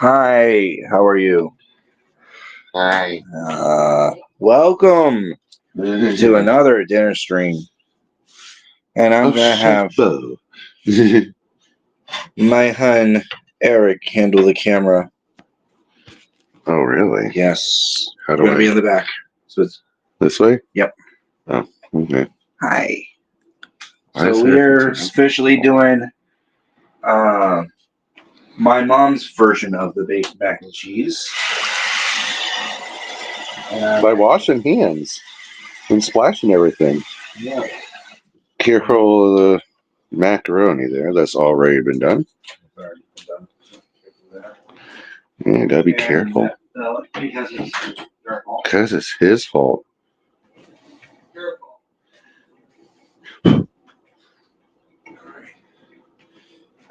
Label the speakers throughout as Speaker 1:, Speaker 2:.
Speaker 1: Hi, how are you?
Speaker 2: Hi.
Speaker 1: Welcome to another dinner stream. And I'm
Speaker 2: Oh,
Speaker 1: gonna
Speaker 2: Chef
Speaker 1: have
Speaker 2: Bo.
Speaker 1: my hun Eric handle the camera.
Speaker 2: Oh, really?
Speaker 1: Yes.
Speaker 2: How
Speaker 1: I'm
Speaker 2: do
Speaker 1: gonna be
Speaker 2: I?
Speaker 1: in the back. So it's
Speaker 2: This way?
Speaker 1: yep.
Speaker 2: Oh, okay.
Speaker 1: Hi.
Speaker 2: Why
Speaker 1: So
Speaker 2: is there a
Speaker 1: we're
Speaker 2: picture?
Speaker 1: officially doing uh my mom's version of the baked mac and cheese.
Speaker 2: By washing hands and splashing everything.
Speaker 1: Yeah.
Speaker 2: Careful of the macaroni there. That's already been done.
Speaker 1: Already been done.
Speaker 2: Yeah, gotta be
Speaker 1: And,
Speaker 2: careful.
Speaker 1: because it's their fault.
Speaker 2: Because it's his fault.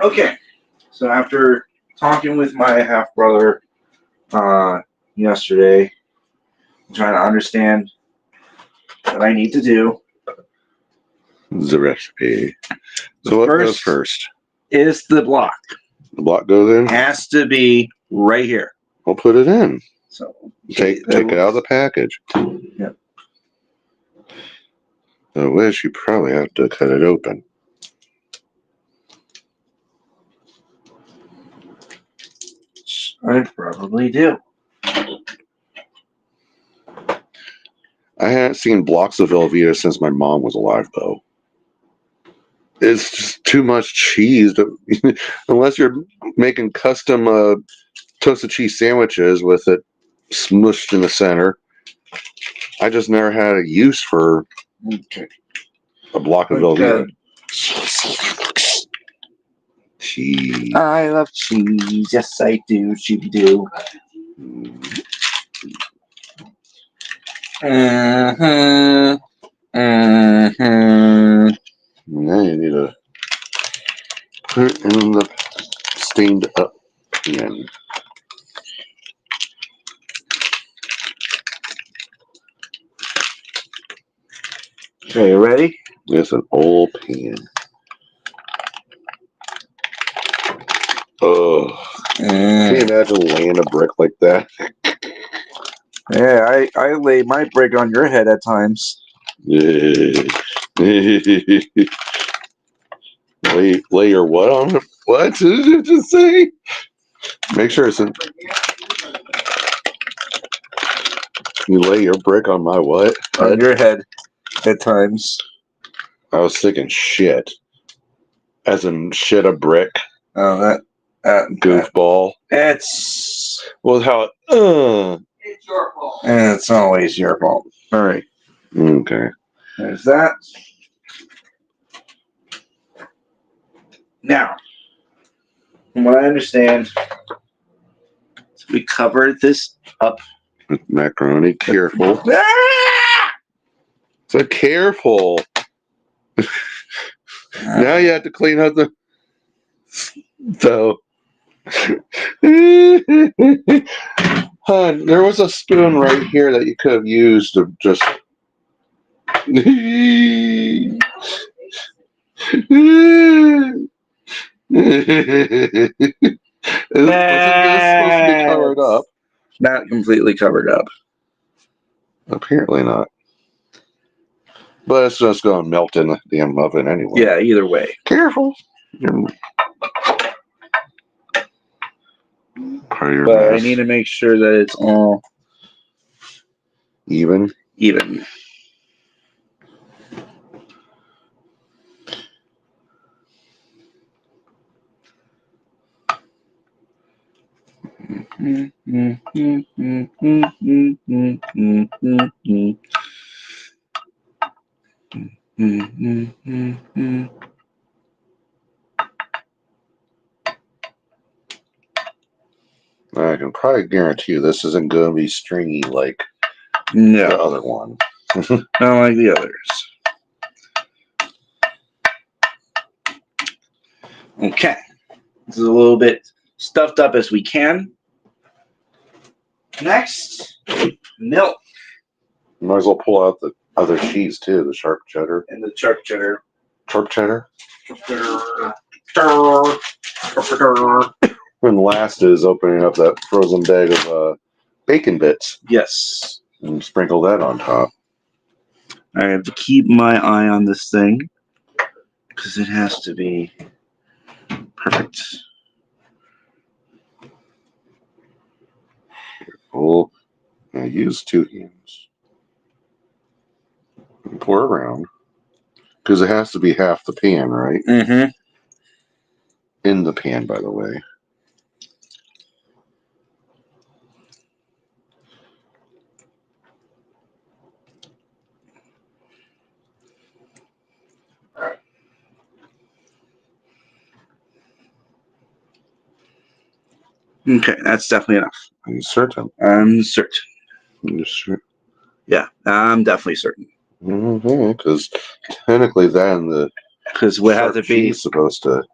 Speaker 1: Okay, so after talking with my half brother yesterday, trying to understand what I need to do,
Speaker 2: The recipe.
Speaker 1: the
Speaker 2: So what goes
Speaker 1: first
Speaker 2: first?
Speaker 1: is the block.
Speaker 2: The block goes in?
Speaker 1: Has to be right here.
Speaker 2: We'll put it in.
Speaker 1: So
Speaker 2: Take it out of the package.
Speaker 1: Yep.
Speaker 2: I wish you probably have to cut it open.
Speaker 1: I probably do.
Speaker 2: I hadn't seen blocks of Velveeta since my mom was alive, though. It's just too much cheese. Unless you're making custom toasted cheese sandwiches with it smushed in the center. I just never had a use for a block of Velveeta. Cheese.
Speaker 1: I love cheese. Yes, I do. Cheesy do. Mm-hmm. Mm-hmm.
Speaker 2: Now you need to put it in the steamed up pan.
Speaker 1: Okay, you ready?
Speaker 2: It's an old pan. Oh, can you imagine laying a brick like that?
Speaker 1: Yeah, I lay my brick on your head at times.
Speaker 2: lay your what on it? What did you just say? Make sure it's in. You lay your brick on my what?
Speaker 1: On your head at times.
Speaker 2: I was thinking shit. As in shit a brick.
Speaker 1: Oh,
Speaker 2: Goofball.
Speaker 1: It's
Speaker 2: Well, how
Speaker 1: it's your fault. And it's always your fault. All right.
Speaker 2: Okay.
Speaker 1: There's that. Now, from what I understand, we covered this up.
Speaker 2: With macaroni. Careful.
Speaker 1: Ah!
Speaker 2: So careful. Now you have to clean up the. So. Hun, there was a spoon right here that you could have used to just. Wasn't this supposed to be covered up?
Speaker 1: Not completely covered up.
Speaker 2: Apparently not. But it's just going to melt in the damn oven anyway.
Speaker 1: Yeah, either way.
Speaker 2: Careful.
Speaker 1: But I need to make sure that it's all
Speaker 2: even.
Speaker 1: Even.
Speaker 2: I can probably guarantee you this isn't going to be stringy like
Speaker 1: the
Speaker 2: other one.
Speaker 1: Not like the others. Okay. This is a little bit stuffed up as we can. Next, milk.
Speaker 2: Might as well pull out the other cheese too, the sharp cheddar.
Speaker 1: And the sharp cheddar.
Speaker 2: Sharp cheddar? And last is opening up that frozen bag of bacon bits
Speaker 1: Yes.
Speaker 2: and sprinkle that on top.
Speaker 1: I have to keep my eye on this thing because it has to be perfect.
Speaker 2: Oh, I use 2 hands. And pour around. Because it has to be half the pan, right?
Speaker 1: Mm-hmm.
Speaker 2: In the pan, by the way.
Speaker 1: Okay, that's definitely enough.
Speaker 2: Are you certain?
Speaker 1: I'm certain.
Speaker 2: You sure?
Speaker 1: Yeah, I'm definitely certain.
Speaker 2: Because technically that and the
Speaker 1: Because we have
Speaker 2: sharp
Speaker 1: to be.
Speaker 2: cheese supposed to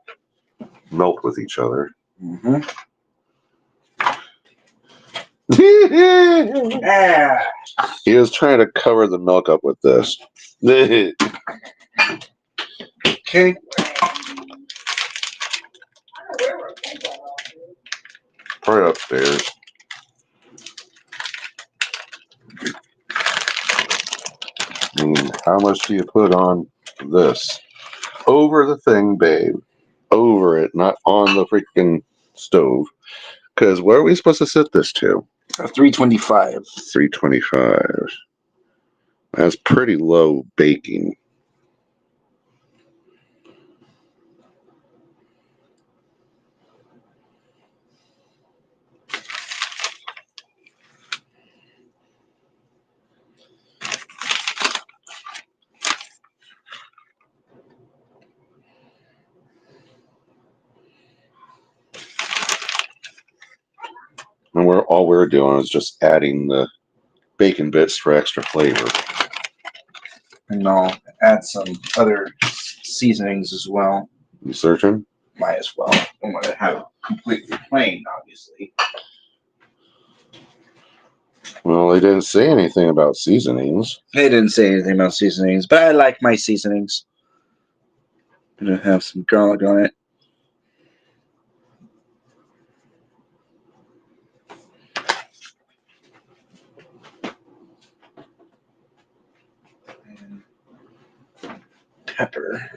Speaker 2: melt with each other.
Speaker 1: Mm-hmm.
Speaker 2: He was trying to cover the milk up with this.
Speaker 1: Okay.
Speaker 2: Right upstairs. How much do you put on this? Over the thing, babe. Over it, not on the freaking stove. Because where are we supposed to set this to?
Speaker 1: 325.
Speaker 2: 325. That's pretty low baking. And all we're doing is just adding the bacon bits for extra flavor.
Speaker 1: And I'll add some other seasonings as well.
Speaker 2: You searching?
Speaker 1: Might as well. I'm going to have it completely plain, obviously.
Speaker 2: Well, they didn't say anything about seasonings.
Speaker 1: They didn't say anything about seasonings, but I like my seasonings. I'm going to have some garlic on it. And pepper.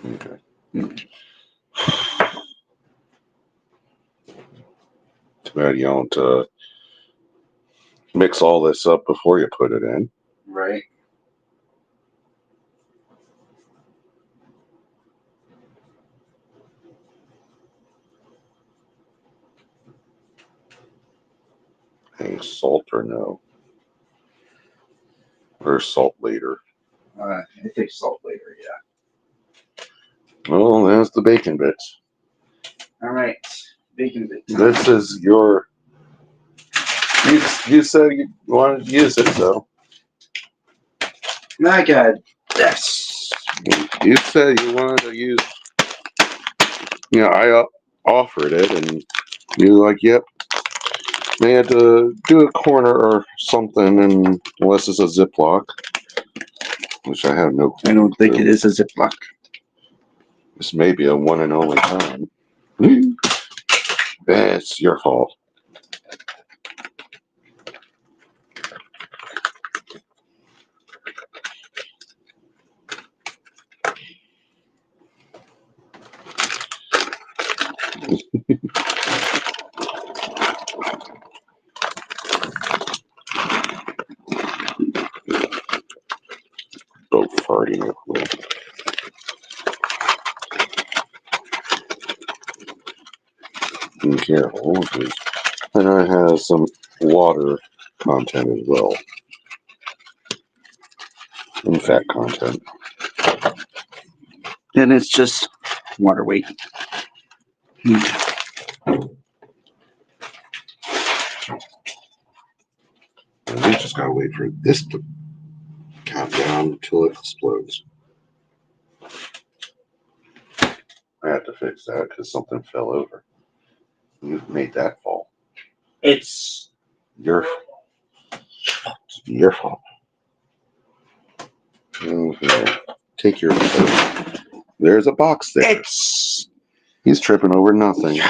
Speaker 2: Okay. Too bad you don't mix all this up before you put it in.
Speaker 1: Right.
Speaker 2: Any salt or no? Or salt later?
Speaker 1: I think salt later, yeah.
Speaker 2: Well, there's the bacon bits.
Speaker 1: All right. Bacon bits.
Speaker 2: This is your. You said you wanted to use it, so.
Speaker 1: My God. Yes.
Speaker 2: You said you wanted to use. I offered it, and you were like, yep. They had to do a corner or something, and unless it's a Ziploc, which I have no clue.
Speaker 1: I don't think it is a Ziploc.
Speaker 2: This may be a one and only time. That's your fault. Both farting. Be careful, and I have some water content as well, and fat content.
Speaker 1: And it's just water weight.
Speaker 2: And we just gotta wait for this to count down until it explodes. I have to fix that because something fell over. You made that fall.
Speaker 1: It's
Speaker 2: Your fault. Okay. Take your phone. There's a box there. He's tripping over nothing.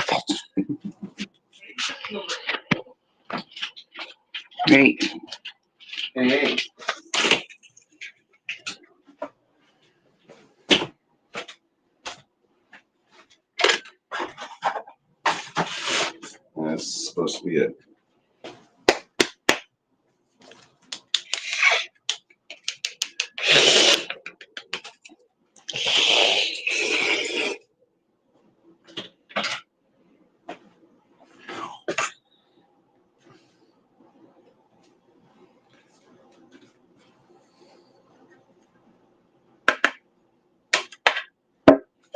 Speaker 1: Hey. Hey.
Speaker 2: That's supposed to be it.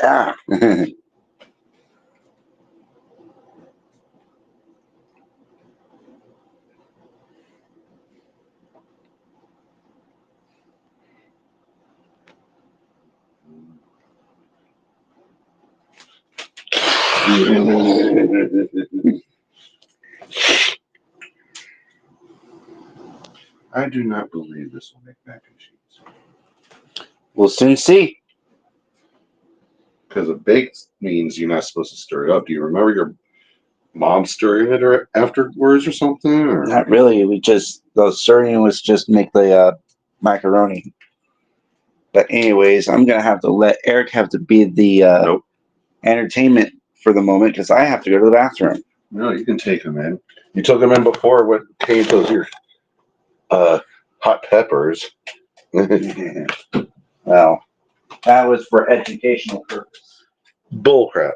Speaker 1: Ah.
Speaker 2: I do not believe this will make mac and cheese.
Speaker 1: We'll soon see.
Speaker 2: Because a baked means you're not supposed to stir it up. Do you remember your mom stirring it or afterwards or something? Or?
Speaker 1: Not really. The stirring was just make the macaroni. But anyways, I'm gonna have to let Eric have to be the
Speaker 2: Nope.
Speaker 1: entertainment for the moment because I have to go to the bathroom.
Speaker 2: No, you can take them in. You took them in before what came to your hot peppers.
Speaker 1: Well, that was for educational purpose.
Speaker 2: Bullcrap.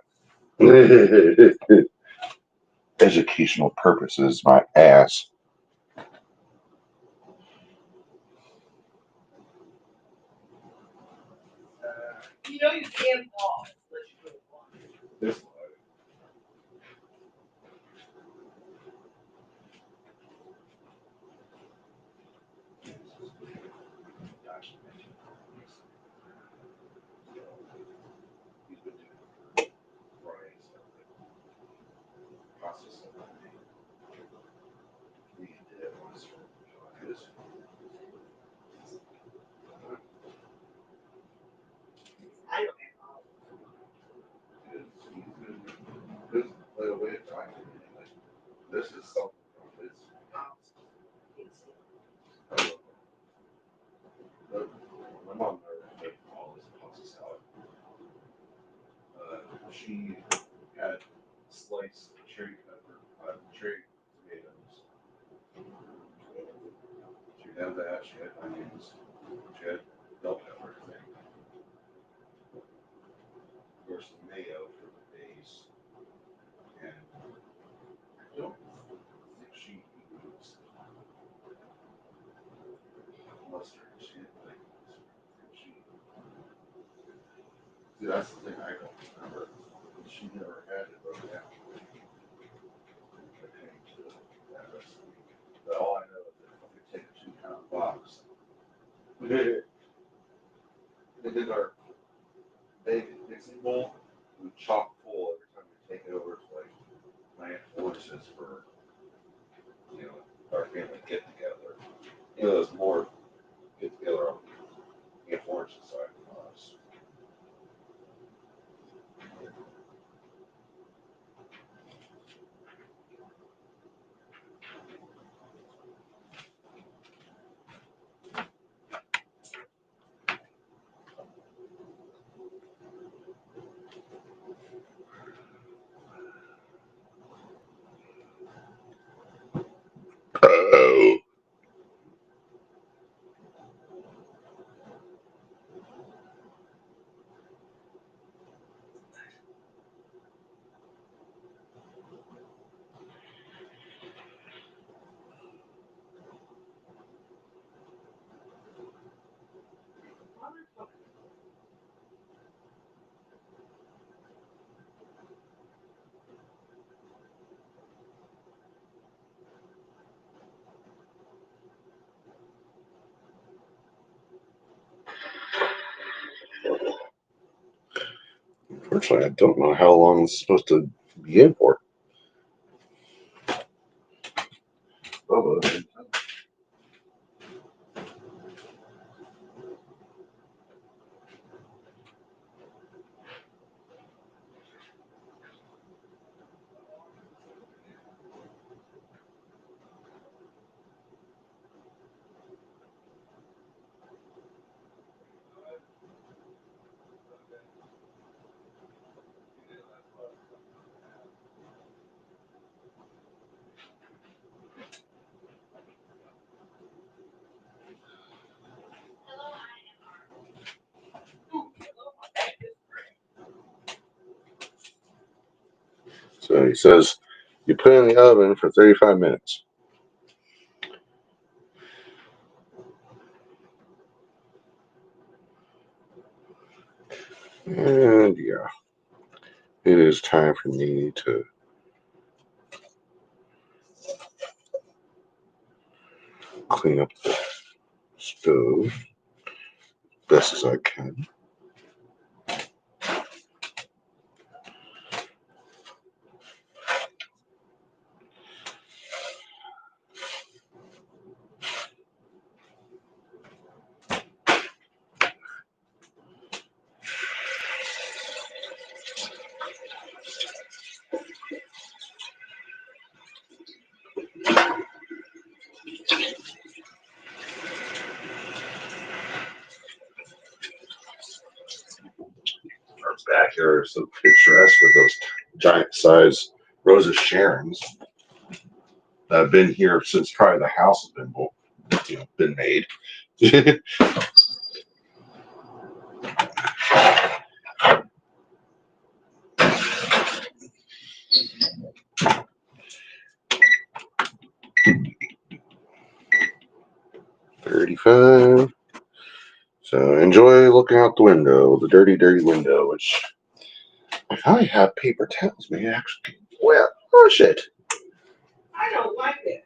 Speaker 2: Educational purposes, my ass.
Speaker 3: You know you can't walk unless you go to walk.
Speaker 2: This
Speaker 3: I don't
Speaker 2: This is something. My mom never made all this pasta salad. She had sliced cherry tomatoes. She had that. She had onions. She had bell pepper, I think. Of course, mayo for the base. And I don't think she used mustard. She had like she. See, that's the thing I don't remember. She never had it broken down. It came to that recipe. But all I know is that if I could take a 2-pound box, we did our bacon mixing bowl. We chock full every time we take it over to like my Aunt Florence's for our family get together. There's more get together on Aunt Florence's side than us. Oh. Unfortunately, I don't know how long it's supposed to be in for. Bubba. So he says you put it in the oven for 35 minutes. And yeah, it is time for me to clean up the stove best as I can. Our backyard is so picturesque with those giant size Rosa Sharons that have been here since probably the house has been been made. 35. So enjoy looking out the window, the dirty, dirty window, which if I have paper towels, may actually well wash it.
Speaker 3: I don't like it.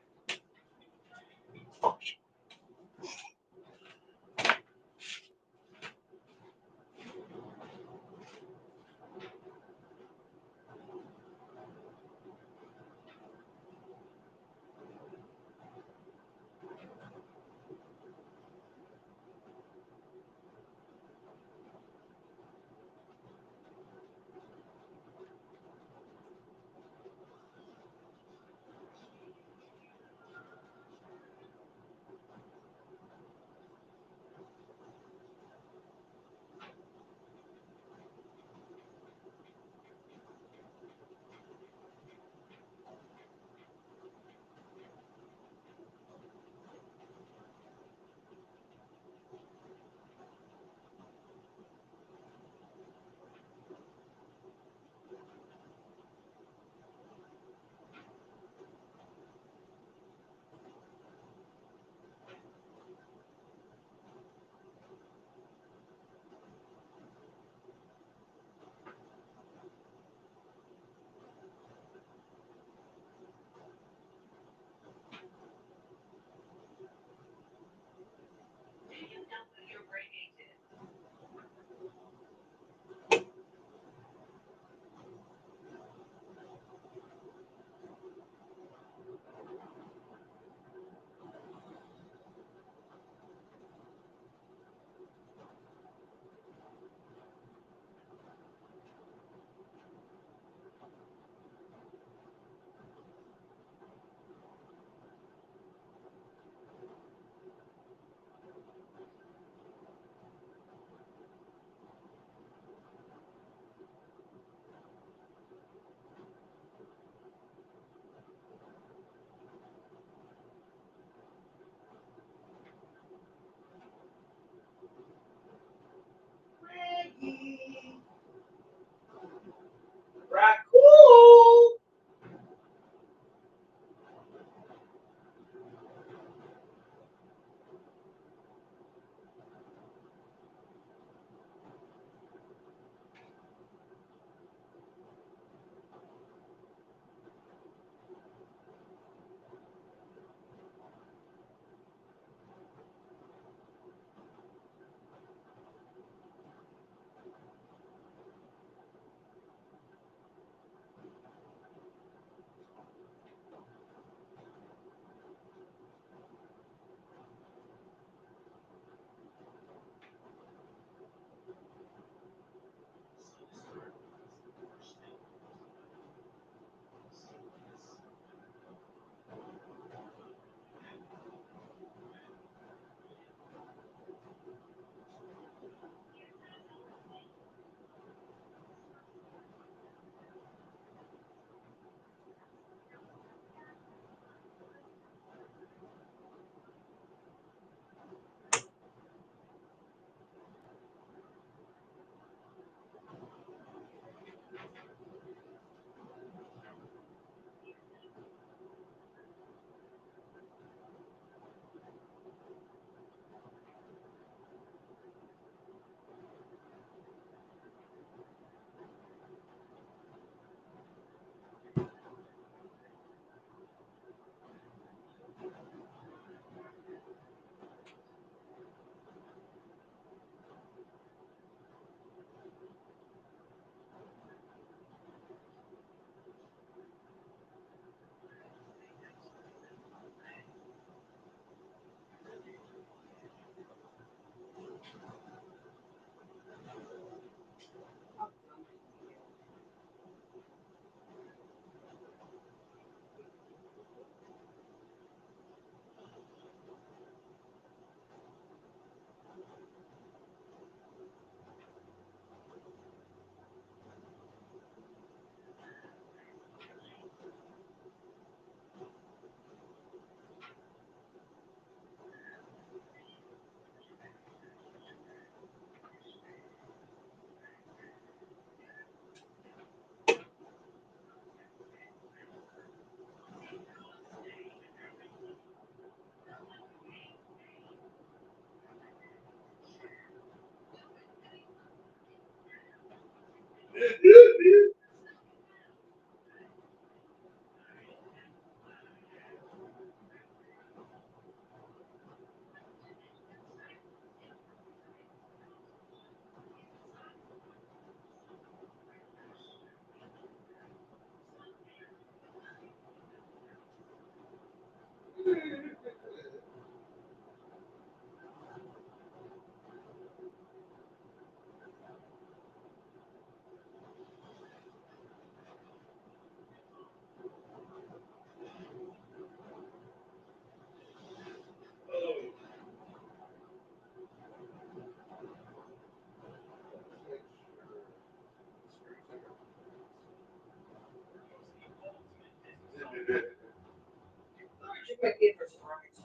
Speaker 3: think my papers are right.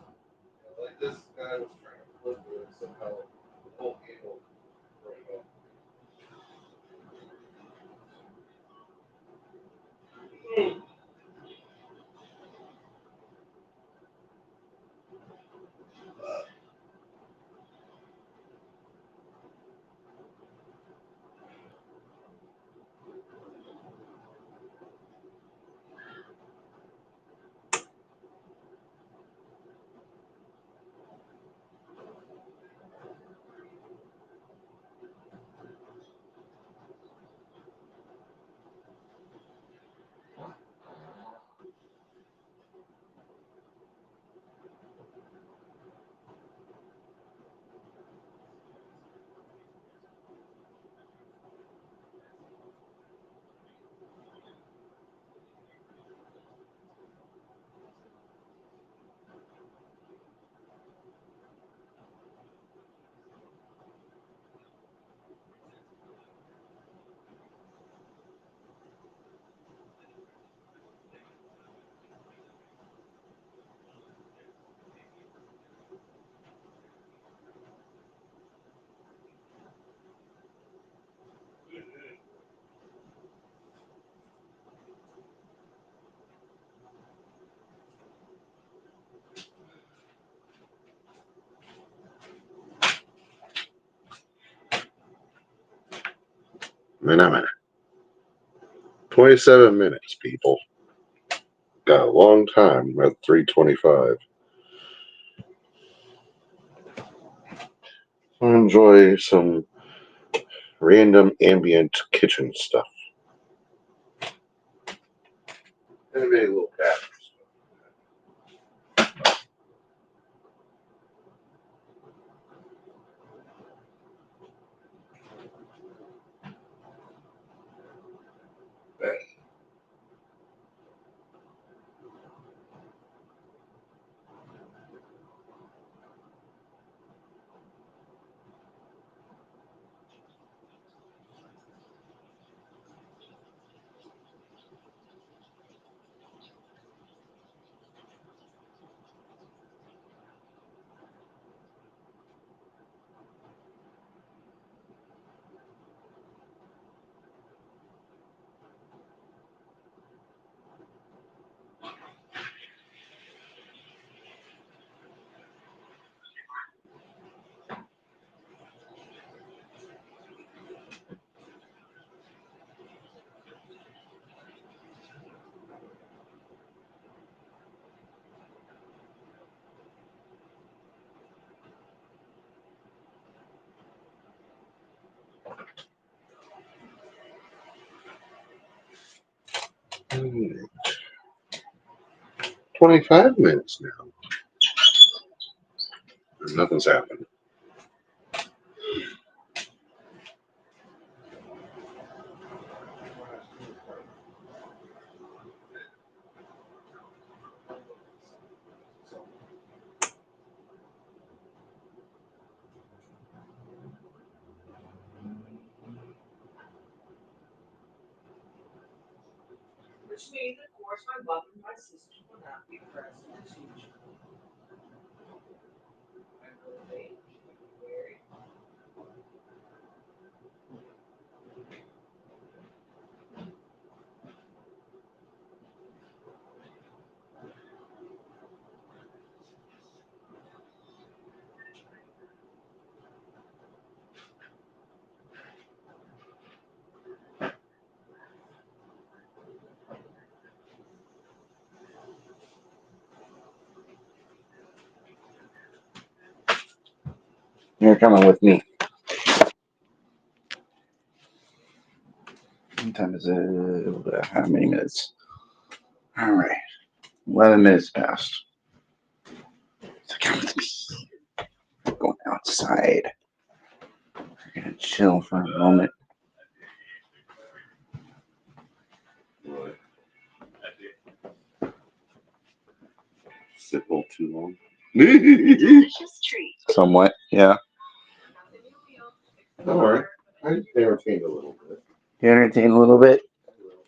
Speaker 2: Like this guy was trying to flip it somehow. The whole handle broke off. Minute. 27 minutes, people. Got a long time at 3:25. Enjoy some random ambient kitchen stuff. And maybe a little cat. Alright. 25 minutes now. And nothing's happened.
Speaker 3: Which means, of course, my mother and my sister will not be present as usual. My birthday in January.
Speaker 1: You're coming with me. What time is it? How many minutes? All right. 11 minutes past. So come with me. We're going outside. We're going to chill for a moment.
Speaker 2: Really? Sit a little too long.
Speaker 3: Delicious treat.
Speaker 1: Somewhat, yeah.
Speaker 2: Don't worry. I entertained a little bit.
Speaker 1: You entertain a little bit?
Speaker 2: A little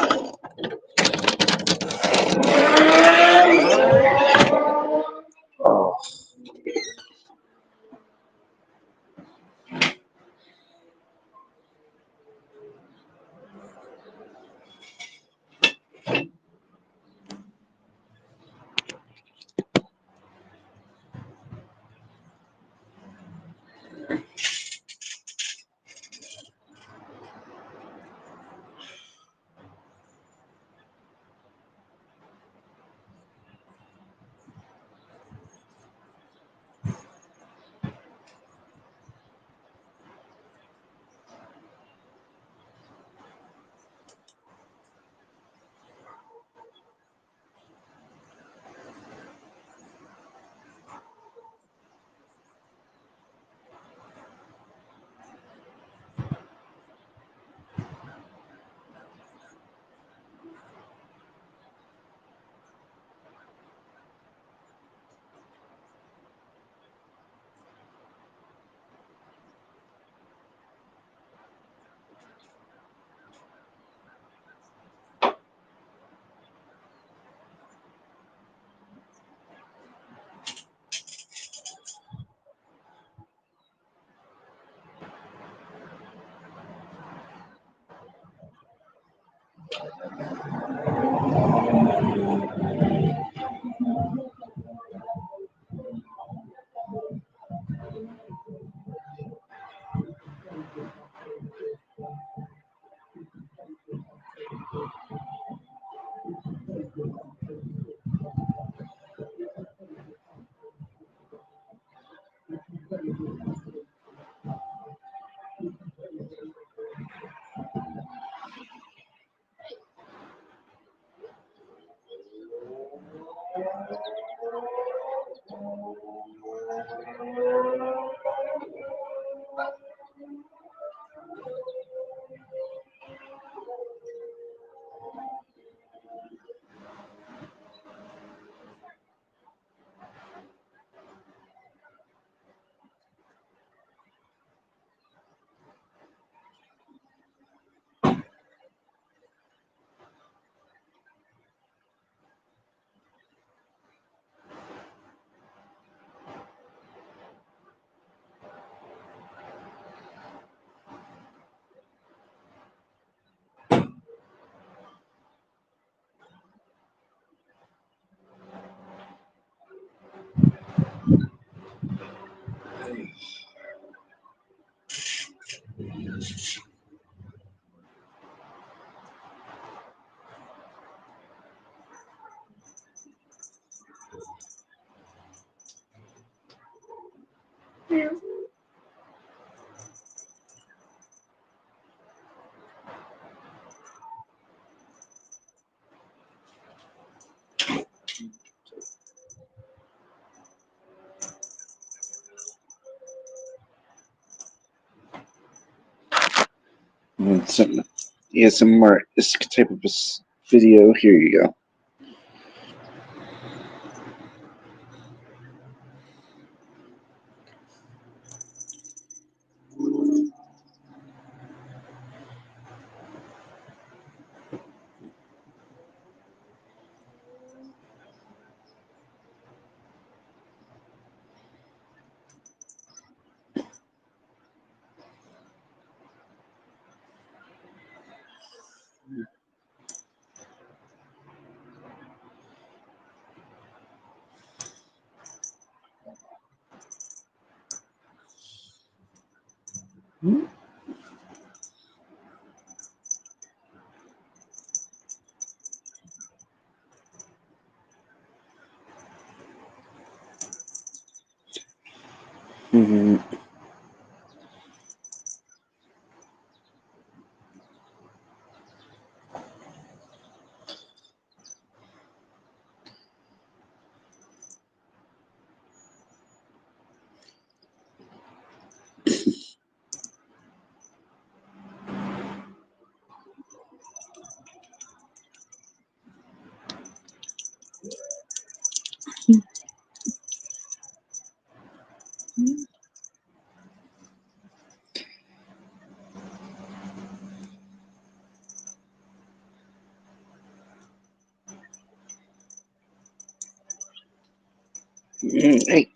Speaker 2: bit.
Speaker 1: And some ASMR type of video. Here you go. Mm-hmm. Hey.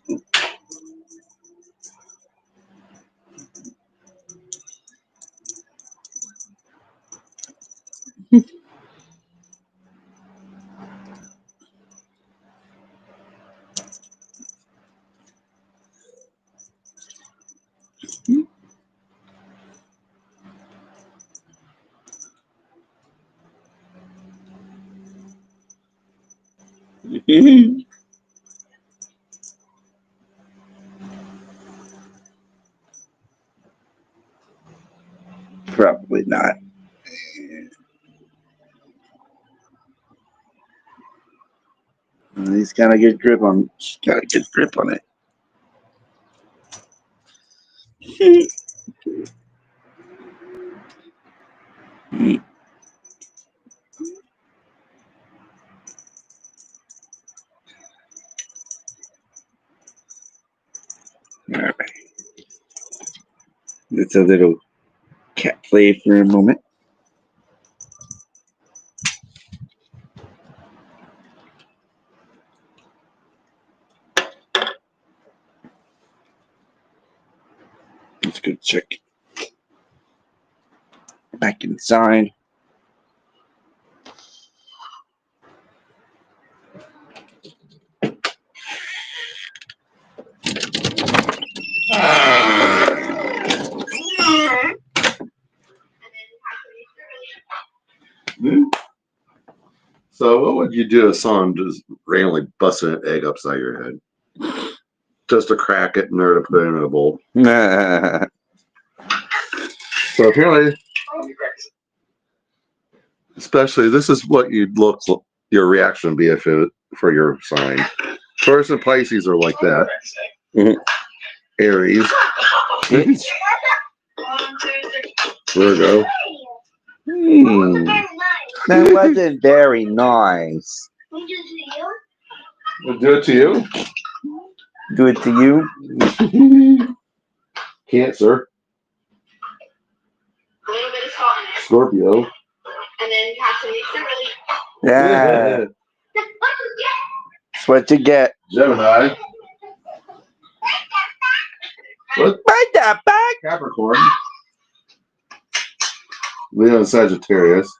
Speaker 1: Probably not. He's got a good grip on. He's got a good grip on it. All right. It's a little cat play for a moment. Let's go check back inside.
Speaker 2: So, what would you do if someone just randomly busted an egg upside your head? Just to crack it and or to put it in a bowl. So apparently, especially this is what you'd look your reaction would be if it for your sign. Taurus and Pisces are like that.
Speaker 1: Mhm.
Speaker 2: Aries, Virgo.
Speaker 1: That wasn't very nice.
Speaker 2: We'll do it to you.
Speaker 1: Do it to you.
Speaker 2: Cancer,
Speaker 3: A little bit of salt in it.
Speaker 2: Scorpio.
Speaker 3: And then you have to mix it really.
Speaker 1: Yeah, that's what you get.
Speaker 2: Gemini. What?
Speaker 1: Right that back.
Speaker 2: Capricorn. Leo and Sagittarius.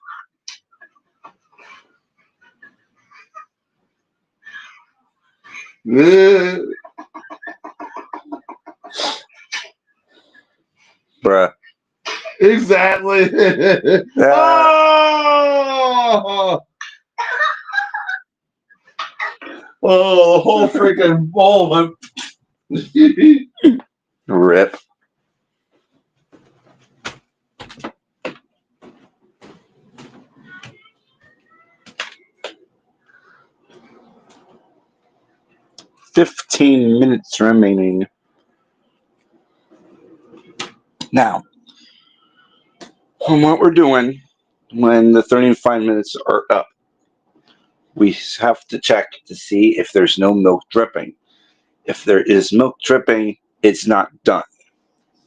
Speaker 1: Bruh.
Speaker 2: Exactly. Oh! Oh, the whole freaking bowl of
Speaker 1: Rip. $15 minutes remaining. Now, on what we're doing when the 35 minutes are up, we have to check to see if there's no milk dripping. If there is milk dripping, it's not done.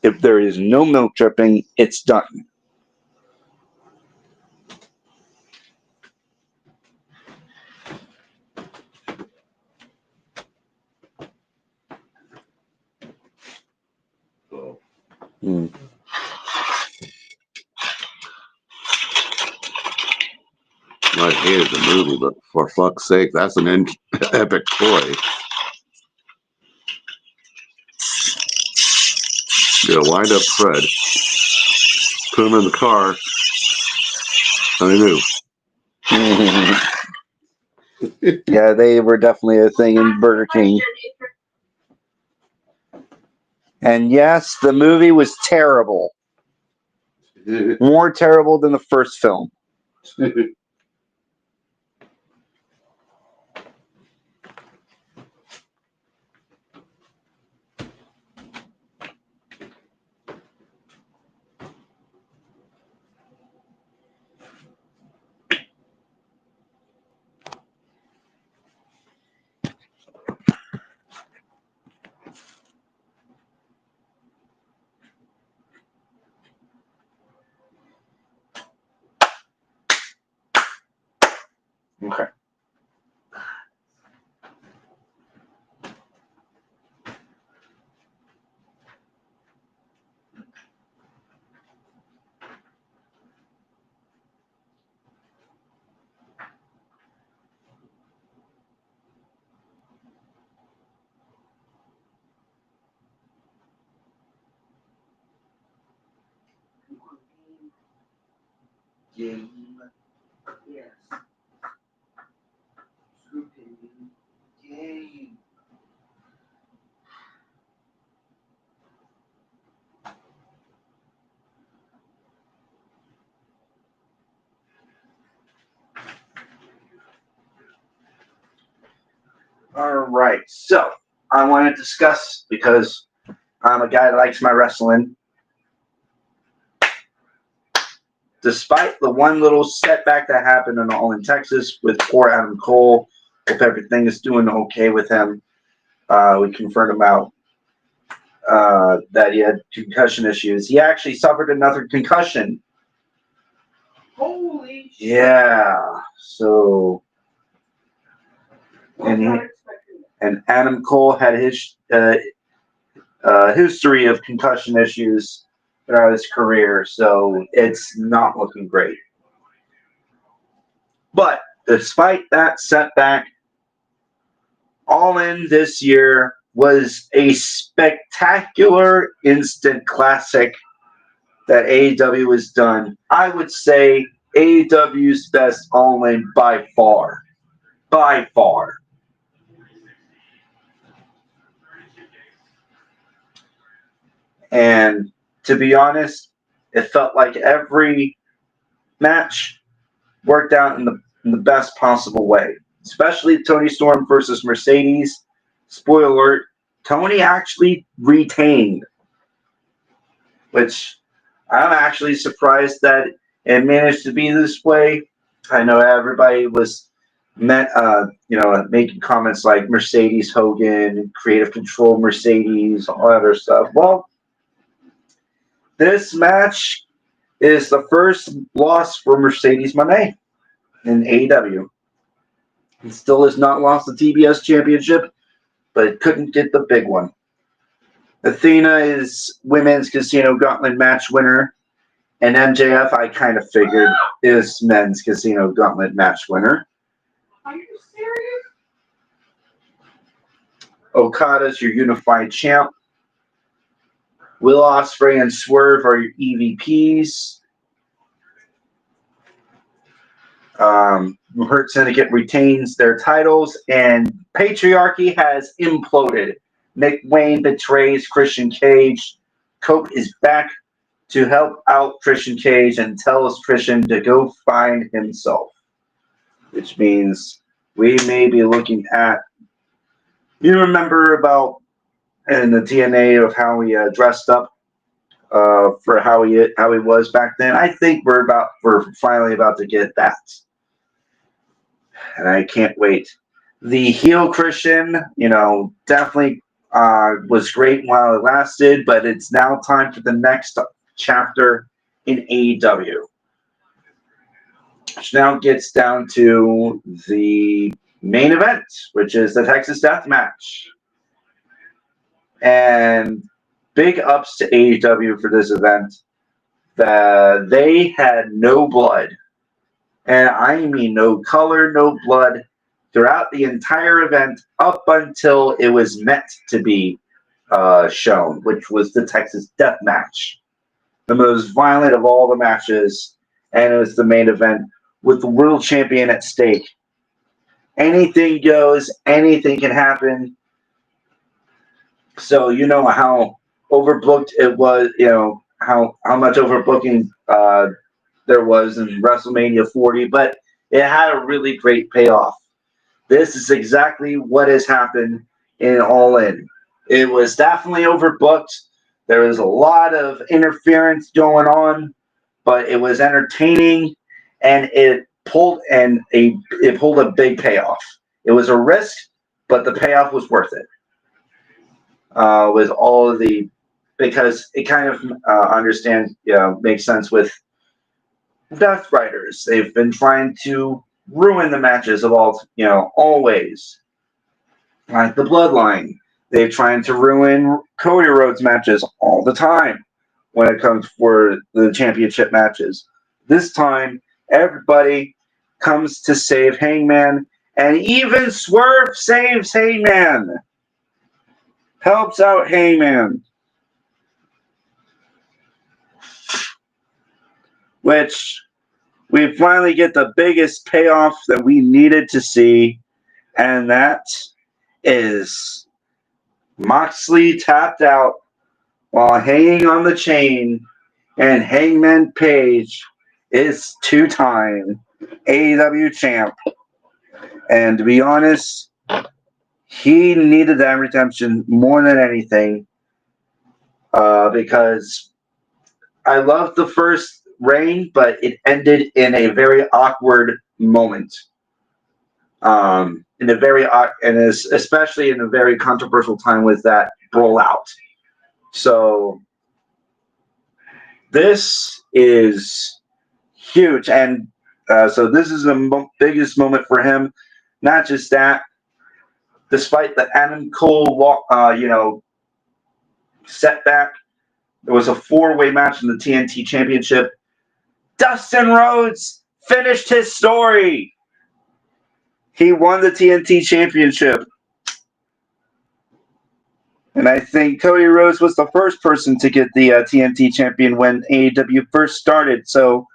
Speaker 1: If there is no milk dripping, it's done.
Speaker 2: I hated the movie, but for fuck's sake, that's an epic toy. Yeah, wind up Fred. Put him in the car. And they knew.
Speaker 1: Yeah, they were definitely a thing in Burger King. And yes, the movie was terrible. More terrible than the first film. Okay. Game. Yes. Game. All right. So I want to discuss, because I'm a guy that likes my wrestling. Despite the one little setback that happened in All in Texas with poor Adam Cole, if everything is doing okay with him, we confirmed him out that he had concussion issues. He actually suffered another concussion.
Speaker 3: Holy shit.
Speaker 1: Yeah. So,
Speaker 3: I was not
Speaker 1: and
Speaker 3: expecting that.
Speaker 1: and Adam Cole had his history of concussion issues throughout his career, so it's not looking great. But despite that setback, All In this year was a spectacular instant classic that AEW has done. I would say AEW's best All-In by far. By far. And to be honest, it felt like every match worked out in the best possible way. Especially Tony Storm versus Mercedes. Spoiler alert, Tony actually retained, which I'm actually surprised that it managed to be this way. I know everybody was making comments like Mercedes Hogan, Creative Control Mercedes, all that other stuff. Well, this match is the first loss for Mercedes Moné in AEW. He still has not lost the TBS Championship, but couldn't get the big one. Athena is Women's Casino Gauntlet match winner, and MJF, I kind of figured, is Men's Casino Gauntlet match winner.
Speaker 3: Are you serious?
Speaker 1: Okada's your unified champ. Will Ospreay and Swerve are your EVPs. Hurt Syndicate retains their titles, and Patriarchy has imploded. Nick Wayne betrays Christian Cage. Cope is back to help out Christian Cage and tells Christian to go find himself. Which means we may be looking at... You remember about in the DNA of how he dressed up for how he was back then? I think we're finally about to get that. And I can't wait. The heel Christian, definitely was great while it lasted, but it's now time for the next chapter in AEW. Which now gets down to the main event, which is the Texas Death Match. And big ups to AEW for this event. They had no blood. And I mean no color, no blood throughout the entire event up until it was meant to be shown, which was the Texas Death Match. The most violent of all the matches, and it was the main event with the world champion at stake. Anything goes, anything can happen. So you know how overbooked it was, how much overbooking there was in WrestleMania 40, but it had a really great payoff. This is exactly what has happened in All In. It was definitely overbooked. There was a lot of interference going on, but it was entertaining, and it pulled a big payoff. It was a risk, but the payoff was worth it. With all of because it kind of makes sense with Death Riders. They've been trying to ruin the matches of always. Like the Bloodline. They're trying to ruin Cody Rhodes matches all the time when it comes for the championship matches. This time, everybody comes to save Hangman, and even Swerve saves Hangman. Helps out Hangman. Which we finally get the biggest payoff that we needed to see, and that is Moxley tapped out while hanging on the chain, and Hangman Page is two-time AEW champ. And to be honest, he needed that redemption more than anything, because I loved the first reign, but it ended in a very awkward moment. Especially in a very controversial time with that brawl out. So this is huge, and so this is the biggest moment for him. Not just that, despite the Adam Cole, setback, there was a 4-way match in the TNT Championship. Dustin Rhodes finished his story. He won the TNT Championship. And I think Cody Rhodes was the first person to get the TNT champion when AEW first started. So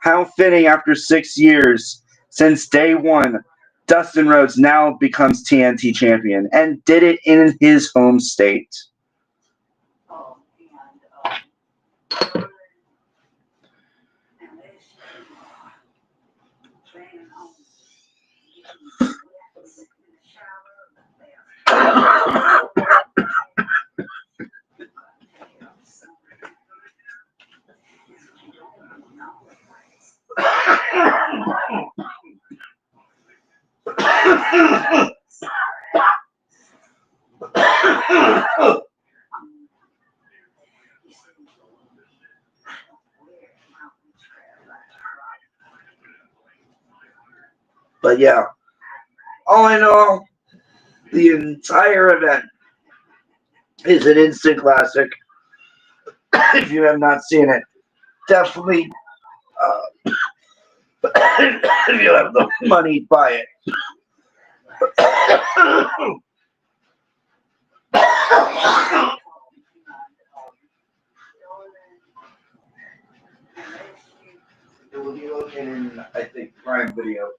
Speaker 1: How fitting after 6 years since day one, Dustin Rhodes now becomes TNT champion and did it in his home state. But yeah, all in all, the entire event is an instant classic. If you have not seen it, definitely, if you have the money, buy it. It will be located in, I think, Prime Video.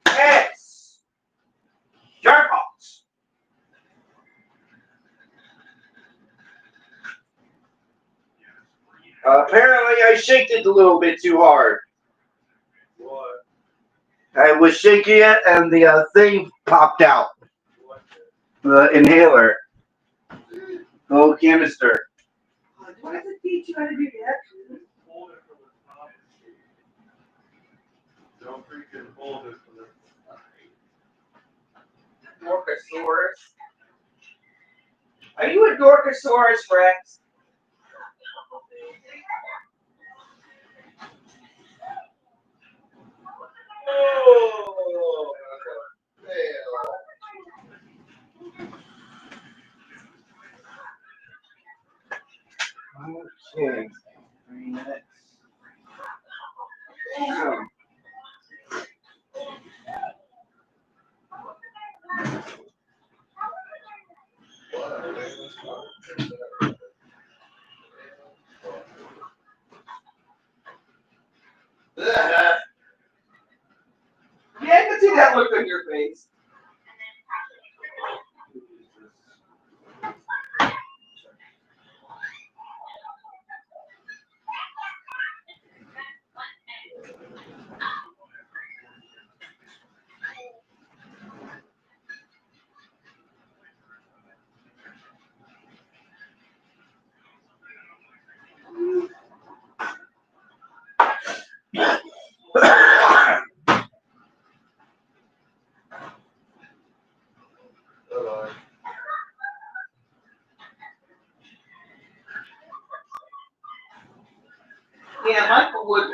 Speaker 1: Yes! Shark Hawks! Apparently I shaked it a little bit too hard.
Speaker 4: What?
Speaker 1: I was shaking it and the thing popped out.
Speaker 4: What?
Speaker 1: The inhaler. The little canister.
Speaker 3: Do I have to teach you how to do that?
Speaker 4: Hold it from the top. Don't freaking hold it from the side.
Speaker 3: Dorkosaurus. Are you a Dorkosaurus Rex? Oh,
Speaker 1: Okay. 3 minutes. Damn.
Speaker 3: yeah, I can see that look on your face.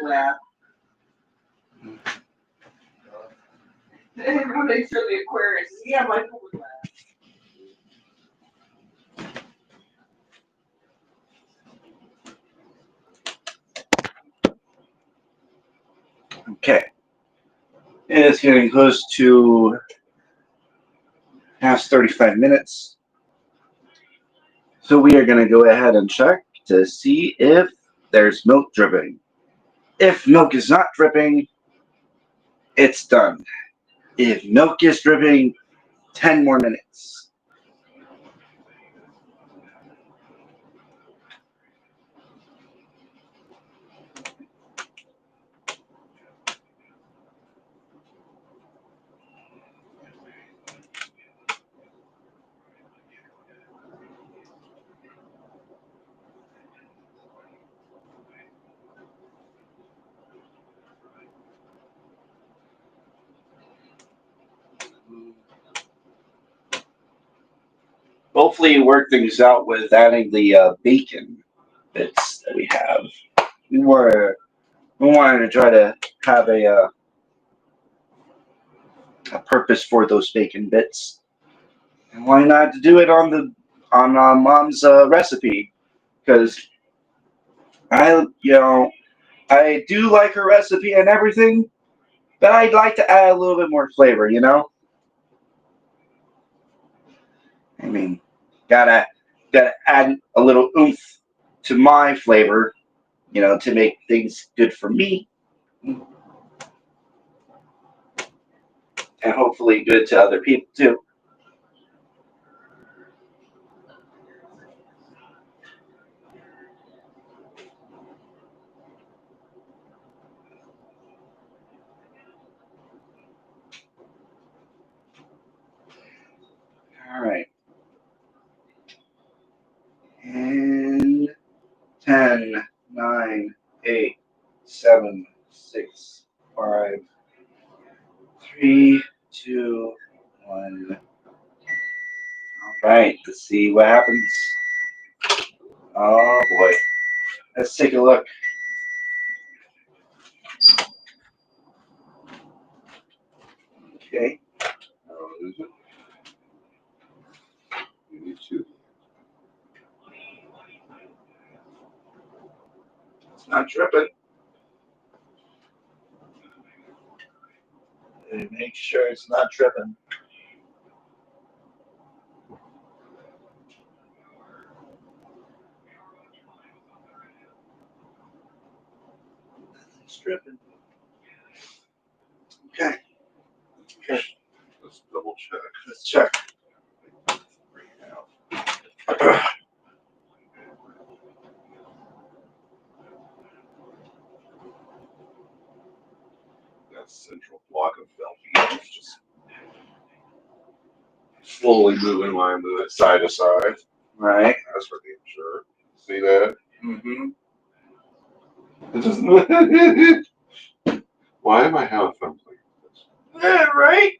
Speaker 3: laugh. Everyone makes sure the Aquarius. Yeah, Michael would laugh.
Speaker 1: Okay. It's getting close to past 35 minutes. So we are going to go ahead and check to see if there's milk dripping. If milk is not dripping, it's done. If milk is dripping, 10 more minutes. Hopefully work things out with adding the bacon bits that we have. We wanted to try to have a purpose for those bacon bits. And why not do it on Mom's recipe? Because I do like her recipe and everything, but I'd like to add a little bit more flavor. I mean, gotta add a little oomph to my flavor, to make things good for me, and hopefully good to other people too. All right. And 10, 9, 8, 7, 6, 5, 3, 2, 1. All right, let's see what happens. Oh boy. Let's take a look. Okay.
Speaker 2: Oh, is it? You need to.
Speaker 1: It's not dripping. And make sure it's not dripping. It's dripping. Okay. Okay.
Speaker 2: Let's double check.
Speaker 1: Let's check.
Speaker 2: That central block of Velveeta is just slowly moving while I move it side to side.
Speaker 1: Right.
Speaker 2: That's for damn sure. See that?
Speaker 1: Mm-hmm.
Speaker 2: It doesn't. Why am I having fun playing with this?
Speaker 1: Yeah, right?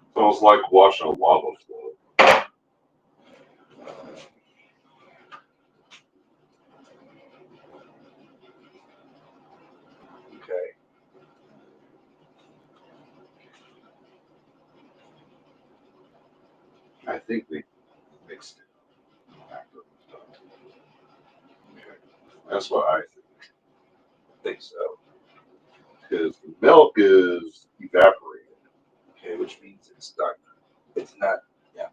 Speaker 2: It's almost like watching a lava flow.
Speaker 1: Okay.
Speaker 2: I think we mixed it after it was done. Okay. That's what I think so. Because the milk is evaporated.
Speaker 1: Okay, which means it's done. It's not. Yeah.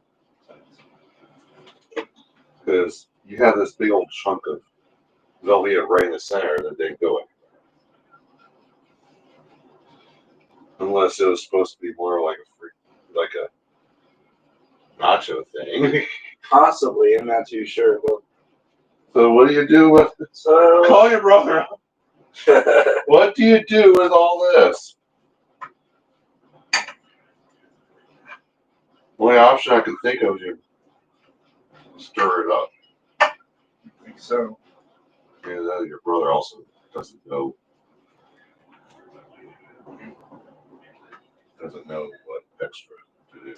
Speaker 2: Because you have this big old chunk of Velveeta right in the center that didn't go anywhere. Unless it was supposed to be more like a nacho thing.
Speaker 1: Possibly. I'm not too sure. Well,
Speaker 2: So what do you do with it?
Speaker 1: so.
Speaker 2: Call your brother. What do you do with all this? The only option I can think of is you stir it up.
Speaker 1: I think so.
Speaker 2: And then your brother also doesn't know what extra to do.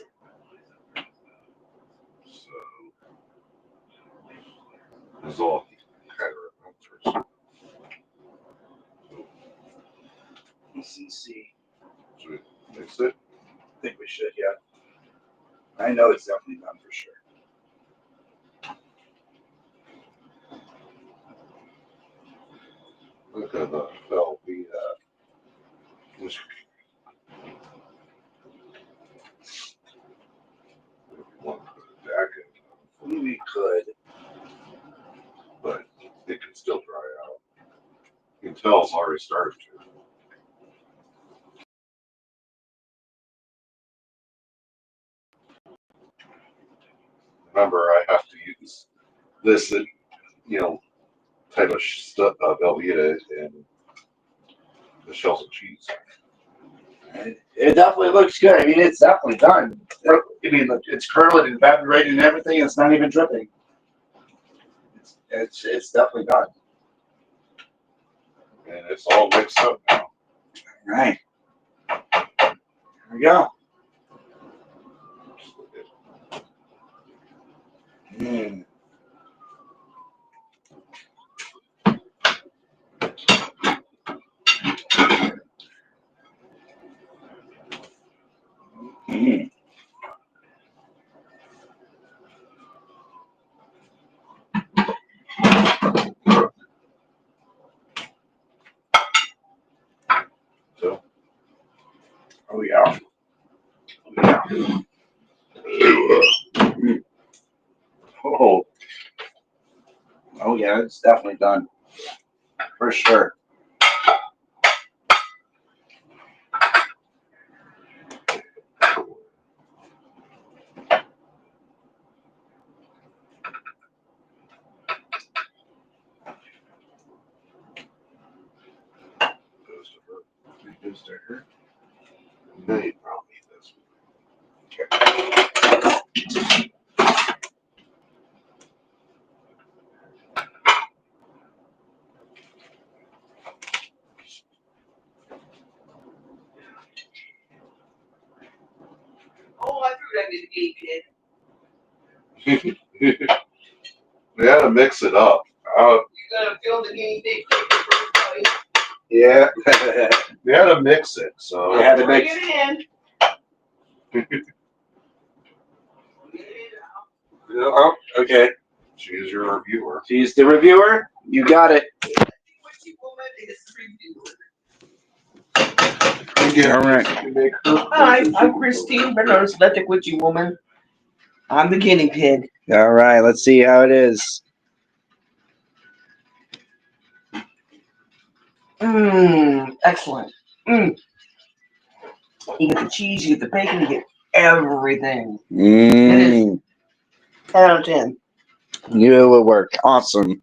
Speaker 2: So this is all he kind of remembers.
Speaker 1: CC.
Speaker 2: Should we mix it?
Speaker 1: I think we should, yeah. I know it's definitely done for sure.
Speaker 2: Look at the Velveeta. Which one put it back in,
Speaker 1: We could.
Speaker 2: but it can still dry out. You can tell it's already started to. Remember, I have to use this, type of stuff, Velveeta in the shells of cheese.
Speaker 1: It definitely looks good. I mean, it's definitely done. I mean, look, it's curdled and evaporated and everything. It's not even dripping. It's definitely done.
Speaker 2: And it's all mixed up now.
Speaker 1: All right. Here we go. Mm. Mm.
Speaker 2: So,
Speaker 1: Oh yeah. Oh yeah. Mm. Oh. Oh yeah, it's definitely done. For sure.
Speaker 2: goes to her.
Speaker 1: It goes to her.
Speaker 2: No, you probably eat this.
Speaker 3: Oh, I threw that in the guinea pig.
Speaker 2: We had to mix it up.
Speaker 3: You're gonna fill the guinea pig for everybody.
Speaker 1: Yeah.
Speaker 2: We had to mix it, so.
Speaker 1: We had to
Speaker 3: Bring
Speaker 1: mix.
Speaker 3: it in. Bring it in now.
Speaker 1: Oh, okay.
Speaker 2: She's your reviewer.
Speaker 1: She's the reviewer. You got it.
Speaker 3: Witchy woman is the reviewer.
Speaker 1: All right.
Speaker 3: Hi, I'm Christine Berners, Athletic Witchy Woman. I'm the guinea pig.
Speaker 1: All right. Let's see how it is.
Speaker 3: Excellent. You get the cheese, you get the bacon, you get everything.
Speaker 1: Mm.
Speaker 3: 10 out of 10.
Speaker 1: You will work. Awesome.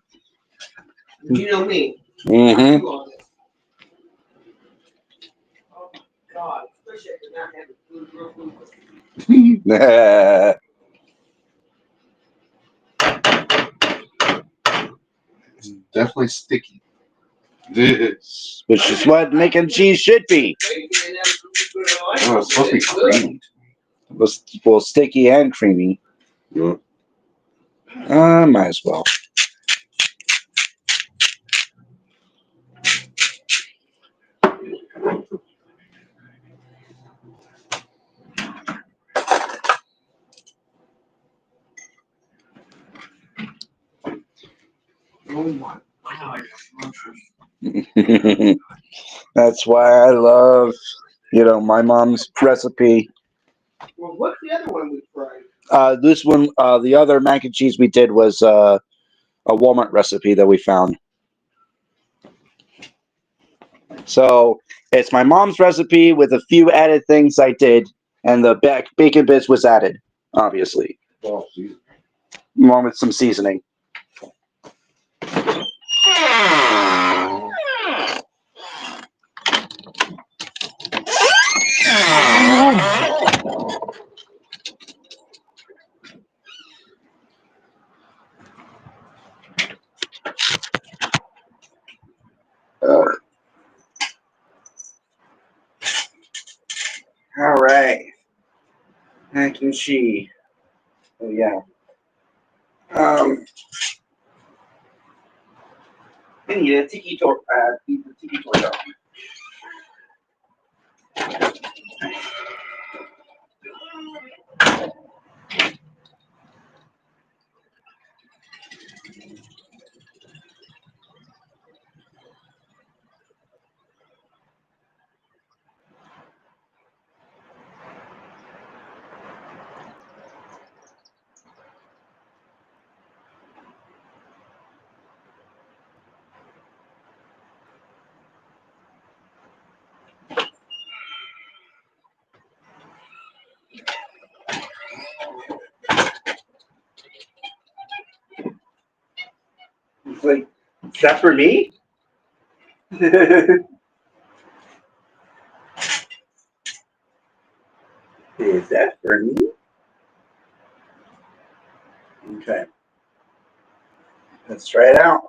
Speaker 3: You know me.
Speaker 1: Mm-hmm.
Speaker 3: You on this. Oh, God. Especially after not having food, real food.
Speaker 2: It's definitely sticky. It's,
Speaker 1: Which is what mac and cheese should be.
Speaker 2: oh, it's supposed to be creamy.
Speaker 1: Well, sticky and creamy.
Speaker 2: Yeah.
Speaker 1: Might as well.
Speaker 3: Oh my God.
Speaker 1: That's why I love, my mom's recipe.
Speaker 3: Well, what's the other one we tried?
Speaker 1: This one, the other mac and cheese we did was a Walmart recipe that we found. So it's my mom's recipe with a few added things I did, and the bacon bits was added, obviously,
Speaker 2: Oh, geez.
Speaker 1: along with some seasoning. All right, mac and cheese. Oh yeah. I need a tiki torch. Tiki torch. Is that for me? Is that for me? Okay. Let's try it out.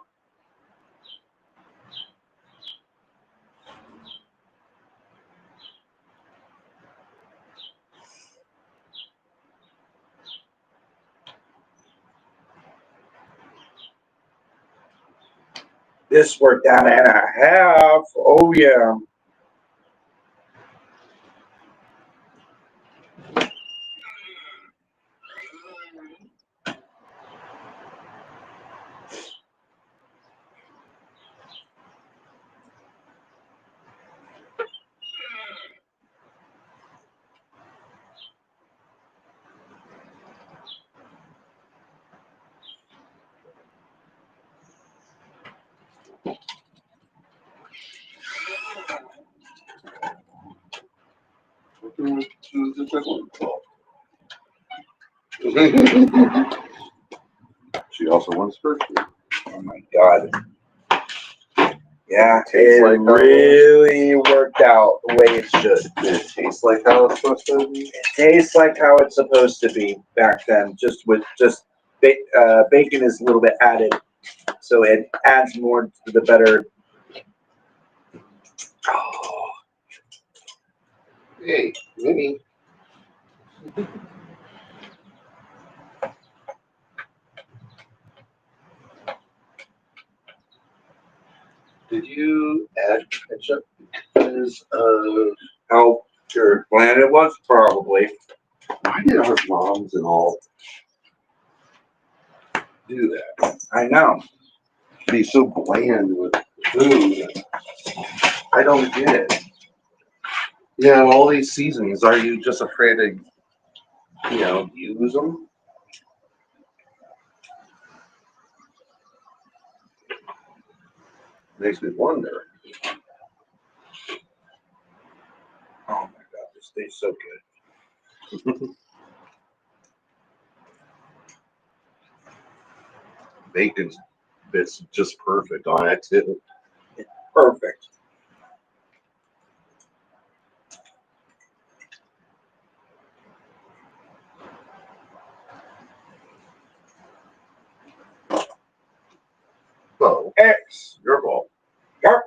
Speaker 1: This worked out and a half. Oh yeah.
Speaker 2: She also wants first.
Speaker 1: Oh my god. Yeah,
Speaker 2: Tastes
Speaker 1: it
Speaker 2: like how-
Speaker 1: really worked out the way it should.
Speaker 2: Did it taste like how it's supposed to be?
Speaker 1: It tastes like how it's supposed to be back then, just with bacon is a little bit added, so it adds more to the better. Oh,
Speaker 2: Hey, Minnie. Did you add ketchup because of
Speaker 1: how your planet was probably.
Speaker 2: why did our moms and all do that?
Speaker 1: I know.
Speaker 2: Be so bland with food. I don't get it. Yeah, all these seasonings. Are you just afraid to, use them? Makes me wonder.
Speaker 1: Oh my god, this tastes so good.
Speaker 2: Bacon's bits just perfect on it too.
Speaker 1: Perfect.
Speaker 2: So,
Speaker 1: X.
Speaker 2: your fault.
Speaker 1: Yep.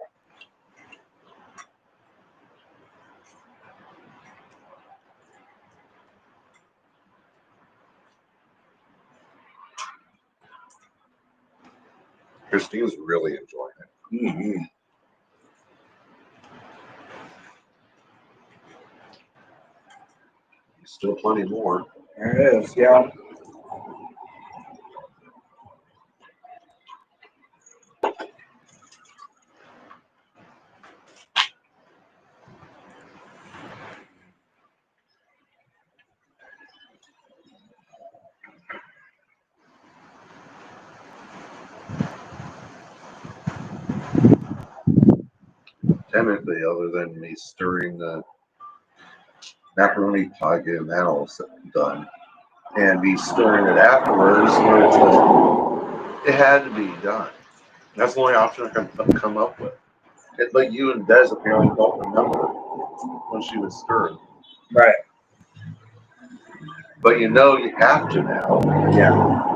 Speaker 2: Christine's really enjoying it.
Speaker 1: Mm-hmm.
Speaker 2: Still plenty more.
Speaker 1: There it is, yeah.
Speaker 2: Technically, other than me stirring the macaroni pie, getting that all done, and me stirring it afterwards, where it's like, it had to be done. That's the only option I can come up with. But you and Des apparently don't remember when she was stirring.
Speaker 1: Right.
Speaker 2: But you know you have to now.
Speaker 1: Yeah.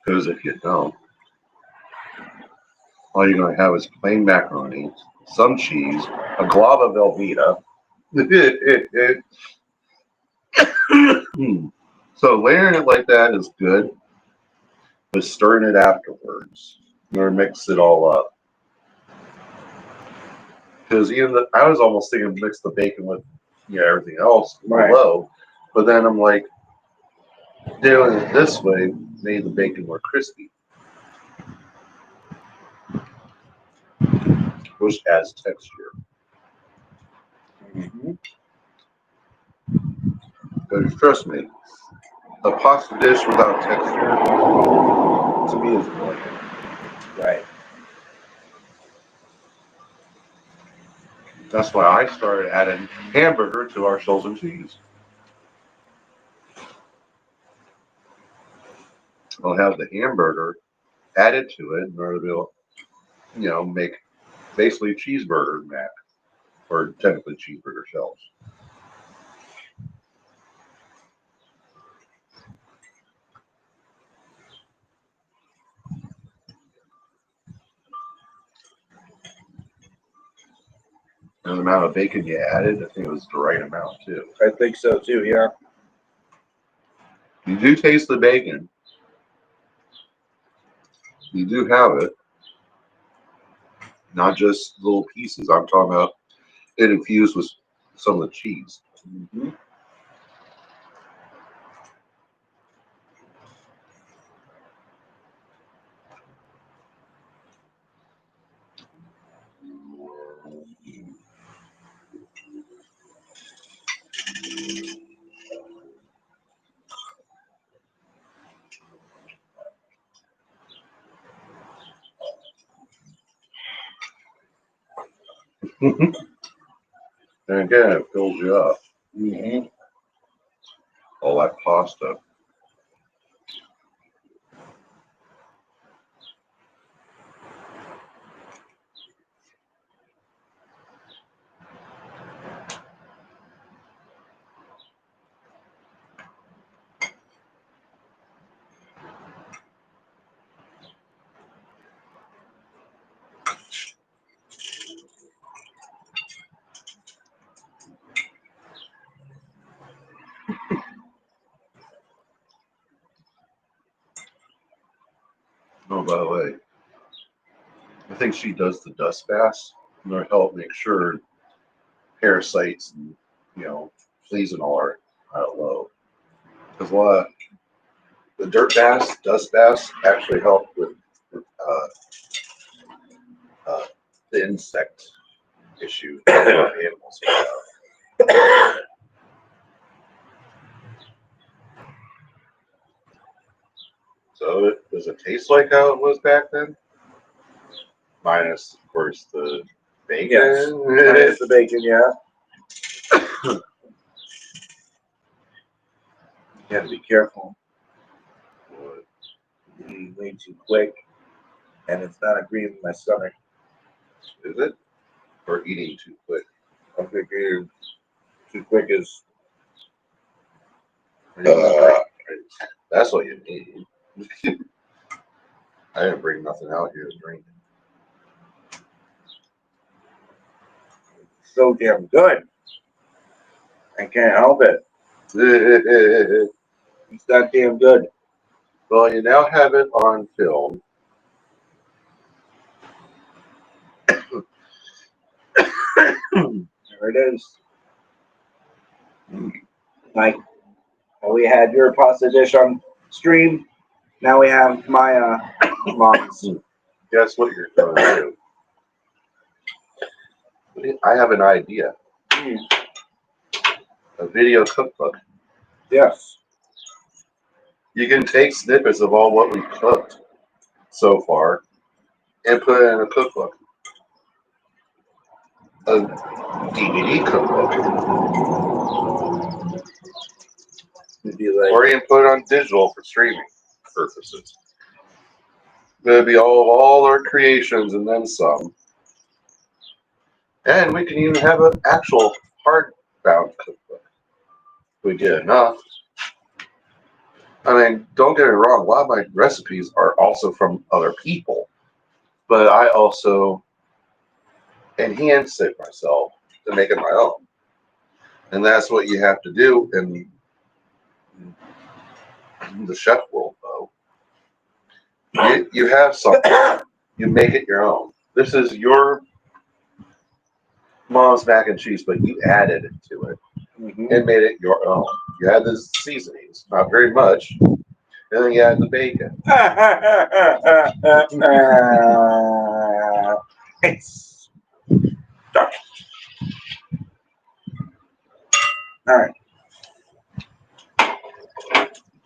Speaker 2: Because if you don't, all you're going to have is plain macaroni, some cheese, a glob of Velveeta. So layering it like that is good, but stirring it afterwards or mix it all up. Because I was almost thinking mix the bacon with everything else
Speaker 1: Right.
Speaker 2: below, but then I'm like, doing it this way made the bacon more crispy, which adds texture.
Speaker 1: Mm-hmm.
Speaker 2: Because trust me, a pasta dish without texture to me is bland.
Speaker 3: Right.
Speaker 2: That's why I started adding hamburger to our shells and cheese. I'll have the hamburger added to it in order to, make basically cheeseburger mac, or technically cheeseburger shells. And the amount of bacon you added, I think it was the right amount too.
Speaker 1: I think so too. Yeah.
Speaker 2: You do taste the bacon. You do have it. Not just little pieces. I'm talking about it infused with some of the cheese.
Speaker 1: Mm-hmm.
Speaker 2: And again, it fills you up.
Speaker 1: Mm-hmm.
Speaker 2: All that pasta. Oh, by the way, I think she does the dust baths to help make sure parasites and fleas and all are low. Because a lot of the dirt baths, dust baths actually help with the insect issue that a lot of animals have. So does it taste like how it was back then? Minus, of course, the bacon.
Speaker 1: Yes. Minus the bacon. Yeah. You have to be careful. Eating way too quick, and it's not agreeing with my stomach.
Speaker 2: Is it? Or eating too quick?
Speaker 1: I think eating too quick is.
Speaker 2: That's what you need. I didn't bring nothing out here to drink.
Speaker 1: So damn good. I can't help it. It's that damn good.
Speaker 2: Well, you now have it on film.
Speaker 1: There it is. Like, we had your pasta dish on stream. Now we have my mom's.
Speaker 2: Guess what you're going to do? I have an idea. A video cookbook.
Speaker 1: Yes.
Speaker 2: You can take snippets of all what we've cooked so far and put it in a cookbook. A DVD cookbook.
Speaker 1: It'd be like,
Speaker 2: Or you can put it on digital for streaming purposes. It'll be all our creations and then some. And we can even have an actual hardbound cookbook. If we get enough. I mean, don't get me wrong, a lot of my recipes are also from other people. But I also enhance it myself to make it my own. And that's what you have to do in the chef world, though. You have something, you make it your own. This is your mom's mac and cheese, but you added to it and made it your own. You add the seasonings, not very much, and then you add the bacon.
Speaker 1: it's dark. All right.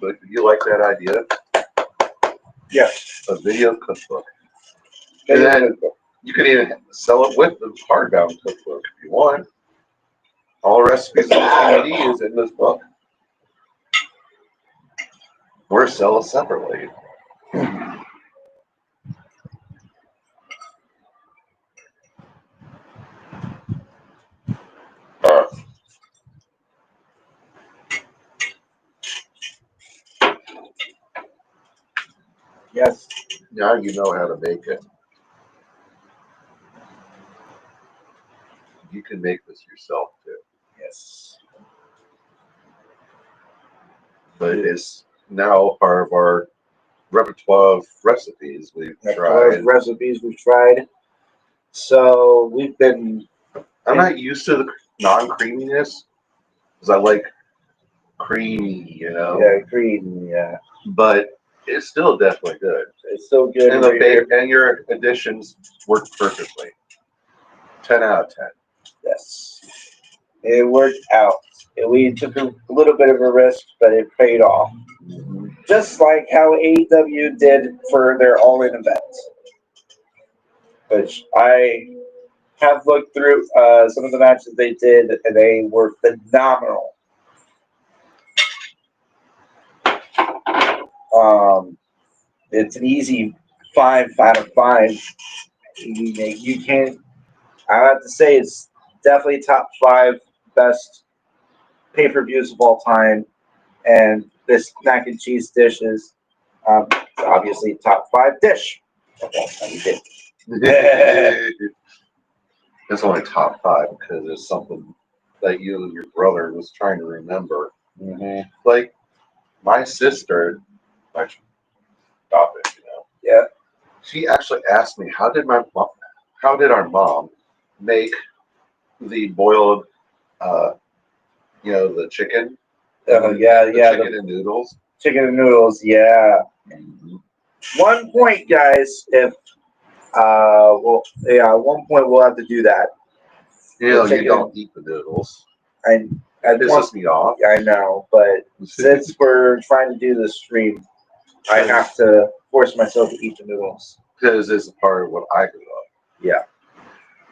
Speaker 2: But you like that idea?
Speaker 1: Yes.
Speaker 2: A video cookbook. And then you can even sell it with the hardbound cookbook if you want. All the recipes in the DVD is in this book. Or sell it separately.
Speaker 1: Yes.
Speaker 2: Now you know how to make it. You can make this yourself too.
Speaker 1: Yes.
Speaker 2: But it's now part of our repertoire of recipes we've
Speaker 1: Tried
Speaker 2: tried.
Speaker 1: recipes we've tried. So we've been.
Speaker 2: I'm not used to the non-creaminess because I like creamy, you know.
Speaker 1: Yeah, green. Yeah,
Speaker 2: But it's still definitely good.
Speaker 1: it's still good.
Speaker 2: And and your additions work perfectly. 10 out of 10.
Speaker 1: Yes, it worked out. We took a little bit of a risk, but it paid off. Just like how AEW did for their All-In event, which I have looked through some of the matches they did, and they were phenomenal. It's an easy 5 out of 5. You can't. I have to say it's definitely top 5 best pay-per-views of all time, and this mac and cheese dish is obviously top 5 dish of all time.
Speaker 2: It's only top 5 because it's something that you and your brother was trying to remember.
Speaker 1: Mm-hmm.
Speaker 2: Like my sister, like, stop it, you know.
Speaker 1: Yeah.
Speaker 2: She actually asked me, how did our mom make the boiled, the chicken?
Speaker 1: Yeah.
Speaker 2: Chicken and noodles.
Speaker 1: Chicken and noodles. Yeah. 1 point, guys. If at one point we'll have to do that.
Speaker 2: You know, you
Speaker 1: chicken.
Speaker 2: don't eat the noodles.
Speaker 1: And
Speaker 2: It pisses me off.
Speaker 1: I know, but since we're trying to do this stream, I have to force myself to eat the noodles.
Speaker 2: Because it's a part of what I grew up.
Speaker 1: Yeah.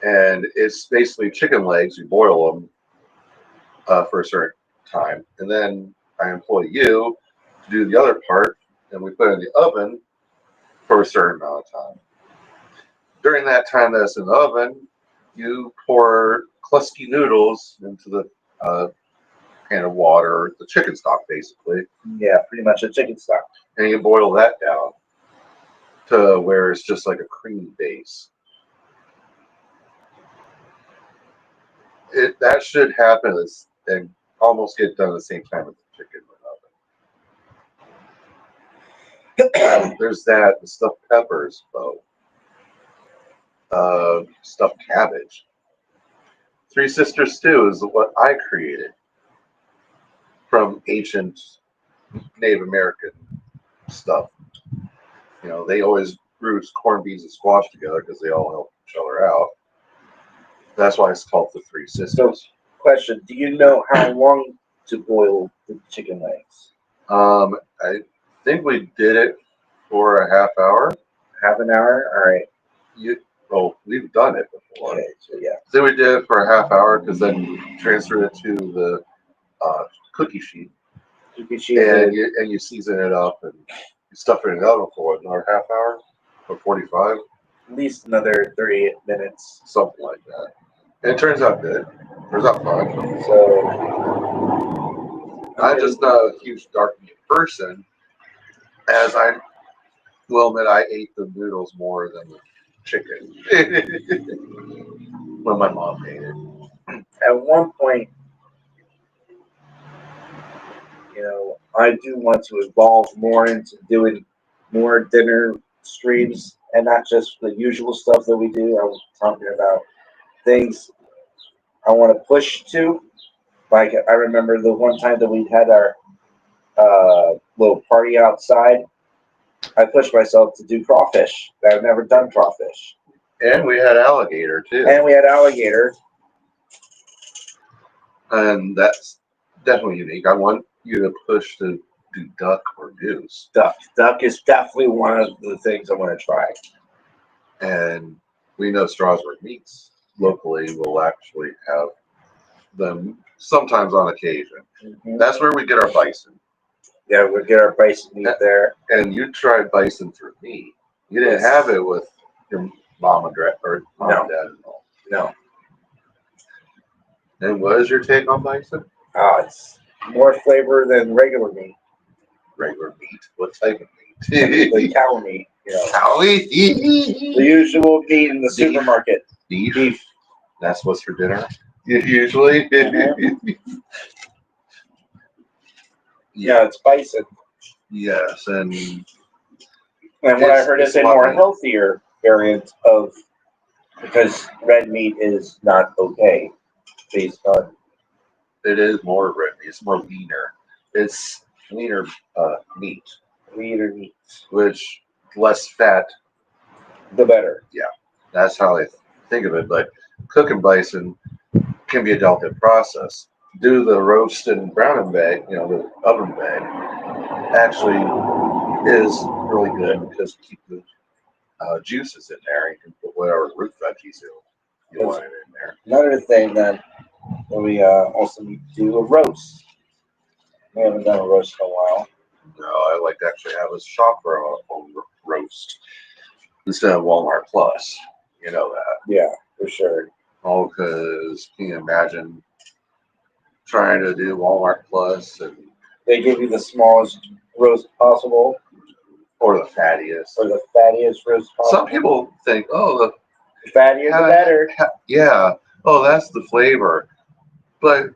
Speaker 2: And it's basically chicken legs. You boil them for a certain time, and then I employ you to do the other part, and we put it in the oven for a certain amount of time. During that time that's in the oven, you pour Klusky noodles into the pan of water, the chicken stock basically.
Speaker 1: Yeah, pretty much a chicken stock.
Speaker 2: And you boil that down to where it's just like a creamy base. That should happen and almost get done at the same time as the chicken in the oven. There's that, the stuffed peppers, stuffed cabbage. Three Sisters Stew is what I created from ancient Native American stuff. You know, they always grew corned beans and squash together because they all help each other out. That's why it's called the Three Sisters.
Speaker 1: Question: do you know how long to boil the chicken legs?
Speaker 2: I think we did it for a half hour.
Speaker 1: Half an hour? All right.
Speaker 2: We've done it before.
Speaker 1: Okay, so yeah.
Speaker 2: So we did it for a half hour because then you transferred it to the cookie sheet. And you season it up and you stuff it in the oven for another half hour or 45.
Speaker 1: At least another 30 minutes.
Speaker 2: Something like that. And it turns out good. Turns out fine.
Speaker 1: So
Speaker 2: I'm just not a huge dark meat person, as I will admit I ate the noodles more than the chicken when my mom made it.
Speaker 1: at one point, I do want to evolve more into doing more dinner streams and not just the usual stuff that we do. I was talking about things I want to push to. Like I remember the one time that we had our little party outside. I pushed myself to do crawfish. I've never done crawfish.
Speaker 2: And we had alligator too.
Speaker 1: And we had alligator.
Speaker 2: And that's definitely unique. I want you to push to do duck or goose.
Speaker 1: Duck. Duck is definitely one of the things I want to try.
Speaker 2: And we know Strasburg Meats locally will actually have them sometimes on occasion. That's where we get our bison.
Speaker 1: Yeah, we'll get our bison meat there.
Speaker 2: And you tried bison through me. You didn't
Speaker 1: Yes.
Speaker 2: have it with your mom and dad or mom and dad and all.
Speaker 1: No.
Speaker 2: And what is your take on bison?
Speaker 1: It's more flavor than regular meat.
Speaker 2: Regular meat. What type of
Speaker 1: The
Speaker 2: meat?
Speaker 1: cow meat, you know.
Speaker 2: Cowie?
Speaker 1: The usual meat in the
Speaker 2: Beef.
Speaker 1: supermarket.
Speaker 2: Beef.
Speaker 1: Beef.
Speaker 2: That's what's for dinner. Usually.
Speaker 1: Yeah, it's bison.
Speaker 2: Yes, and
Speaker 1: And what I heard
Speaker 2: It's
Speaker 1: is a
Speaker 2: a lot
Speaker 1: more
Speaker 2: like-
Speaker 1: healthier variant of, because red meat is not okay based on.
Speaker 2: it is more red meat. It's more leaner. It's leaner meat,
Speaker 1: Leaner meat,
Speaker 2: which less fat.
Speaker 1: the better.
Speaker 2: That's how I think of it. But cooking bison can be a delicate process. Do the roast and browning bag, the oven bag, actually is really good because you keep the juices in there. You can put whatever root veggies you want in there.
Speaker 1: Another thing that we also need to do a roast. We haven't done a roast in a while.
Speaker 2: No, I like to actually have a shopper on roast instead of Walmart Plus. You know that.
Speaker 1: Yeah, for sure.
Speaker 2: Oh, because can you imagine trying to do Walmart Plus and
Speaker 1: They give you the smallest roast possible,
Speaker 2: or the fattiest?
Speaker 1: or the fattiest roast possible.
Speaker 2: Some people think, oh,
Speaker 1: The fattier the better.
Speaker 2: yeah, oh, that's the flavor. But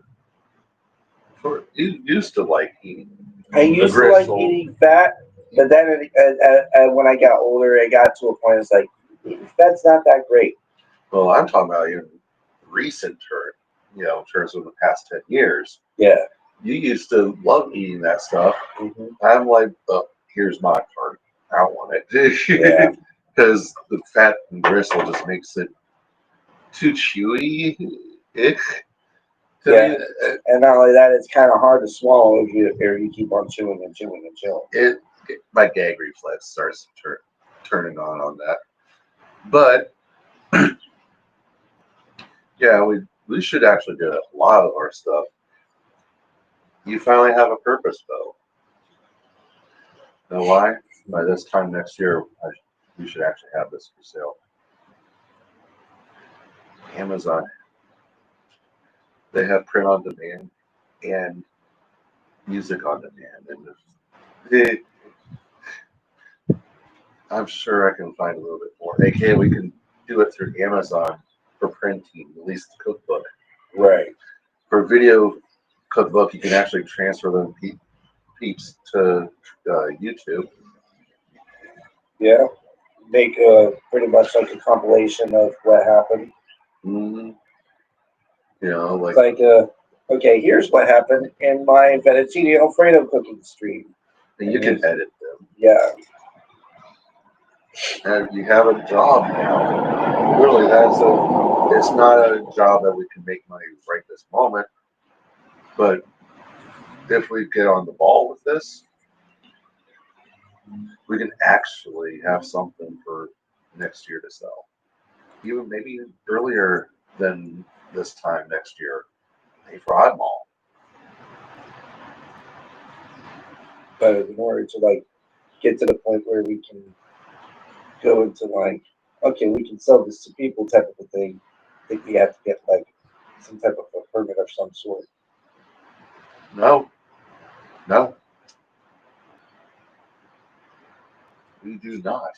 Speaker 2: you used to like eating.
Speaker 1: I used to like eating fat, but then when I got older, it got to a point. It's like fat's not that great.
Speaker 2: Well, I'm talking about in recent in terms of the past 10 years.
Speaker 1: Yeah.
Speaker 2: You used to love eating that stuff.
Speaker 1: Mm-hmm.
Speaker 2: I'm like, oh, here's my part. I don't want it.
Speaker 1: Yeah.
Speaker 2: Because the fat and gristle just makes it too chewy. Ick.
Speaker 1: Yeah. And not only that, it's kind of hard to swallow if you keep on chewing and chewing and chewing.
Speaker 2: My gag reflex starts turning on that. But yeah, we should actually do a lot of our stuff. You finally have a purpose, though. Know why? By this time next year, we should actually have this for sale. Amazon. They have print on demand and music on demand, and I'm sure I can find a little bit more. AKA, we can do it through Amazon for printing, at least the cookbook.
Speaker 1: Right.
Speaker 2: For video cookbook, you can actually transfer them peeps to YouTube.
Speaker 1: Yeah. Make pretty much like a compilation of what happened.
Speaker 2: Mm-hmm.
Speaker 1: It's like, okay, here's what happened in my fettuccine alfredo cooking stream.
Speaker 2: and you can edit them.
Speaker 1: Yeah.
Speaker 2: And you have a job now. Really, it's not a job that we can make money right this moment. But if we get on the ball with this, we can actually have something for next year to sell. Even maybe earlier than this time next year. Pay for Oddmall.
Speaker 1: But in order to like get to the point where we can go into like, okay, we can sell this to people type of a thing, I think we have to get like some type of a permit of some sort.
Speaker 2: No. We do not.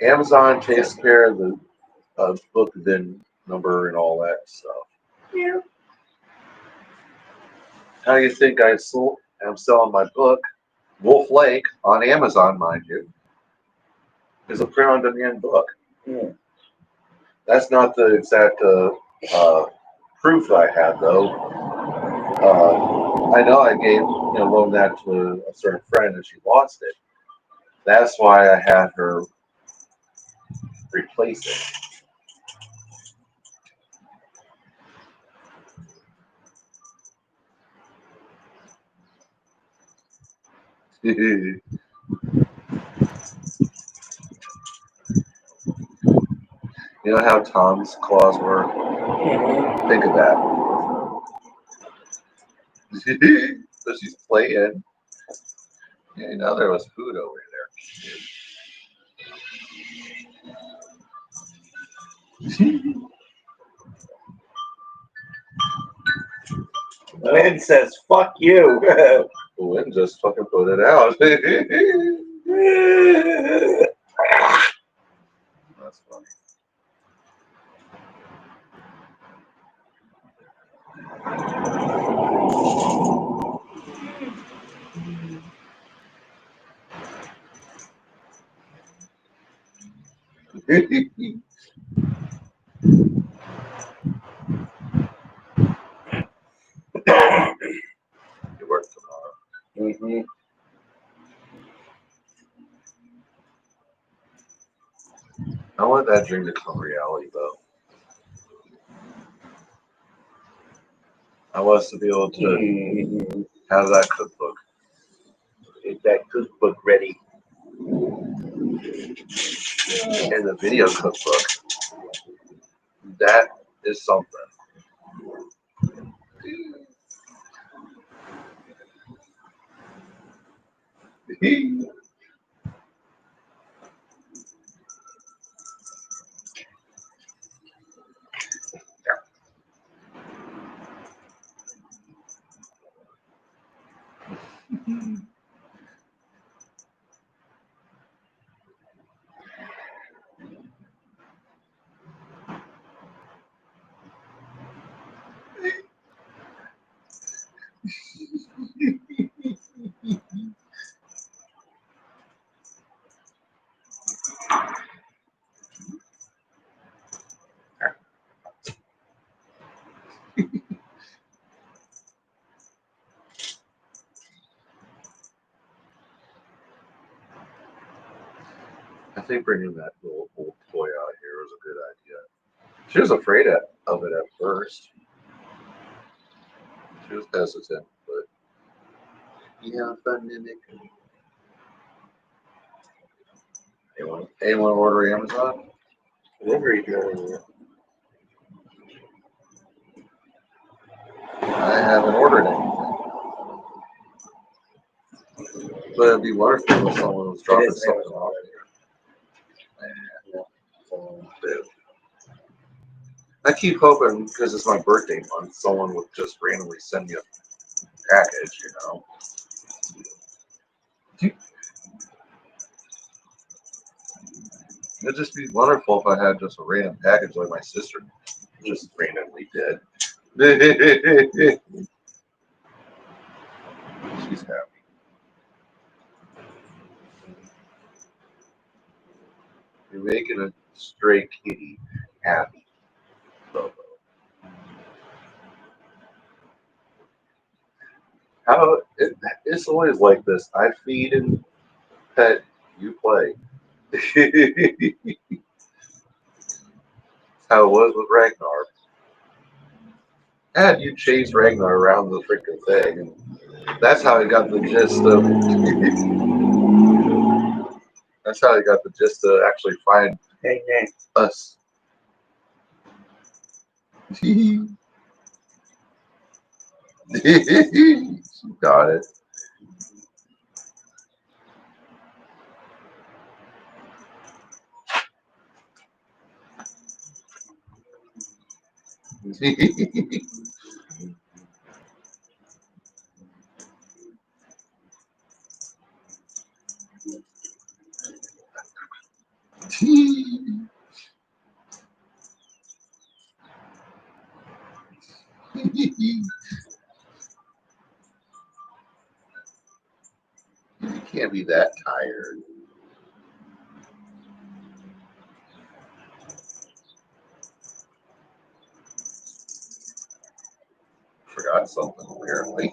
Speaker 2: Amazon takes care of the book VIN number and all that stuff.
Speaker 1: Yeah.
Speaker 2: How do you think I'm selling my book, Wolf Lake, on Amazon, mind you? Is a print-on-demand book.
Speaker 1: Yeah.
Speaker 2: That's not the exact proof I had, though. I know I gave loaned that to a certain friend, and she lost it. That's why I had her replace it. You know how Tom's claws were? Think of that. So she's playing. Yeah, you know there was food over there.
Speaker 1: Lynn says, fuck you.
Speaker 2: Lynn just fucking put it out. That's funny. You work tomorrow.
Speaker 1: Mm-hmm.
Speaker 2: I want that dream to become reality, though. I want us to be able to have that cookbook.
Speaker 1: Get that cookbook ready.
Speaker 2: And the video cookbook. That is something. I think bringing that little old toy out here was a good idea. She was afraid of it at first. She was hesitant, but yeah, fun mimic. Anyone order Amazon?
Speaker 1: Delivery driver.
Speaker 2: I haven't ordered anything. But it'd be wonderful if someone was dropping
Speaker 1: is
Speaker 2: something
Speaker 1: Amazon.
Speaker 2: off here. I keep hoping, because it's my birthday month, someone would just randomly send me a package, you know. It'd just be wonderful if I had just a random package like my sister just randomly did. She's happy. You're making a stray kitty happy. Bobo. It's always like this. I feed and pet, you play. How it was with Ragnar. And you chase Ragnar around the freaking thing. And that's how I got the gist of. That's how I got the gist to actually find us. Got it. You can't be that tired. Forgot something apparently.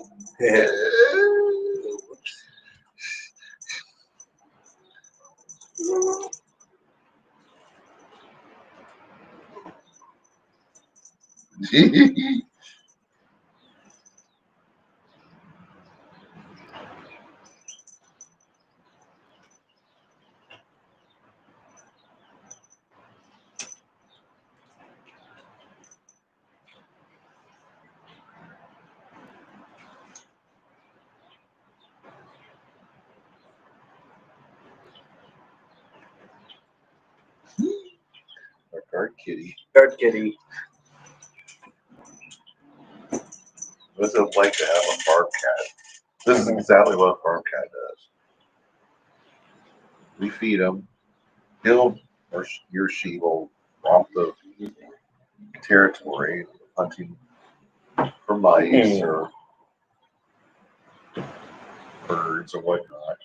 Speaker 2: Dark kitty.
Speaker 3: Dark kitty.
Speaker 2: What's it like to have a farm cat? This is exactly what a farm cat does. We feed him. He'll, or he or she will romp the territory, hunting for mice or birds or whatnot.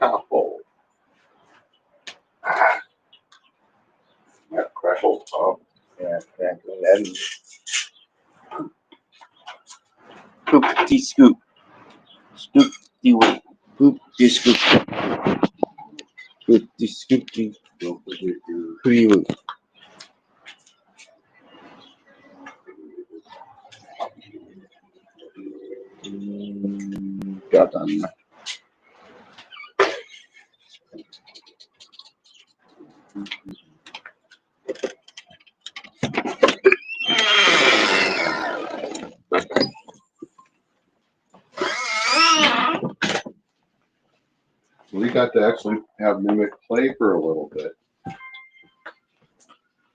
Speaker 2: Ow. That crackle top.
Speaker 1: Yeah, crackling that. Poop-de scoop. Scoop-de wait. Poop-de scoop. Poop-de scoop-de.
Speaker 2: Don't forget your
Speaker 1: Pretty wait. Got done.
Speaker 2: We got to actually have Mimic play for a little bit.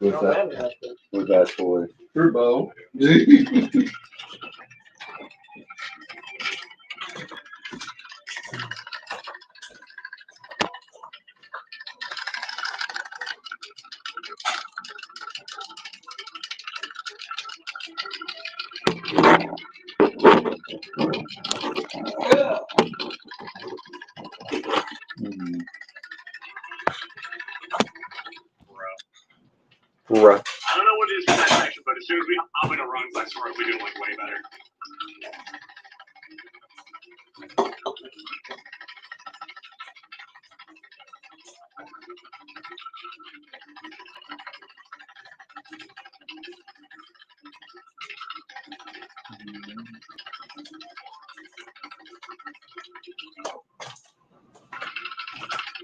Speaker 2: With that toy. Turbo.
Speaker 1: Bruh.
Speaker 5: I don't know what it is for that section, but as soon as we hop into runs, I swear we do like way better.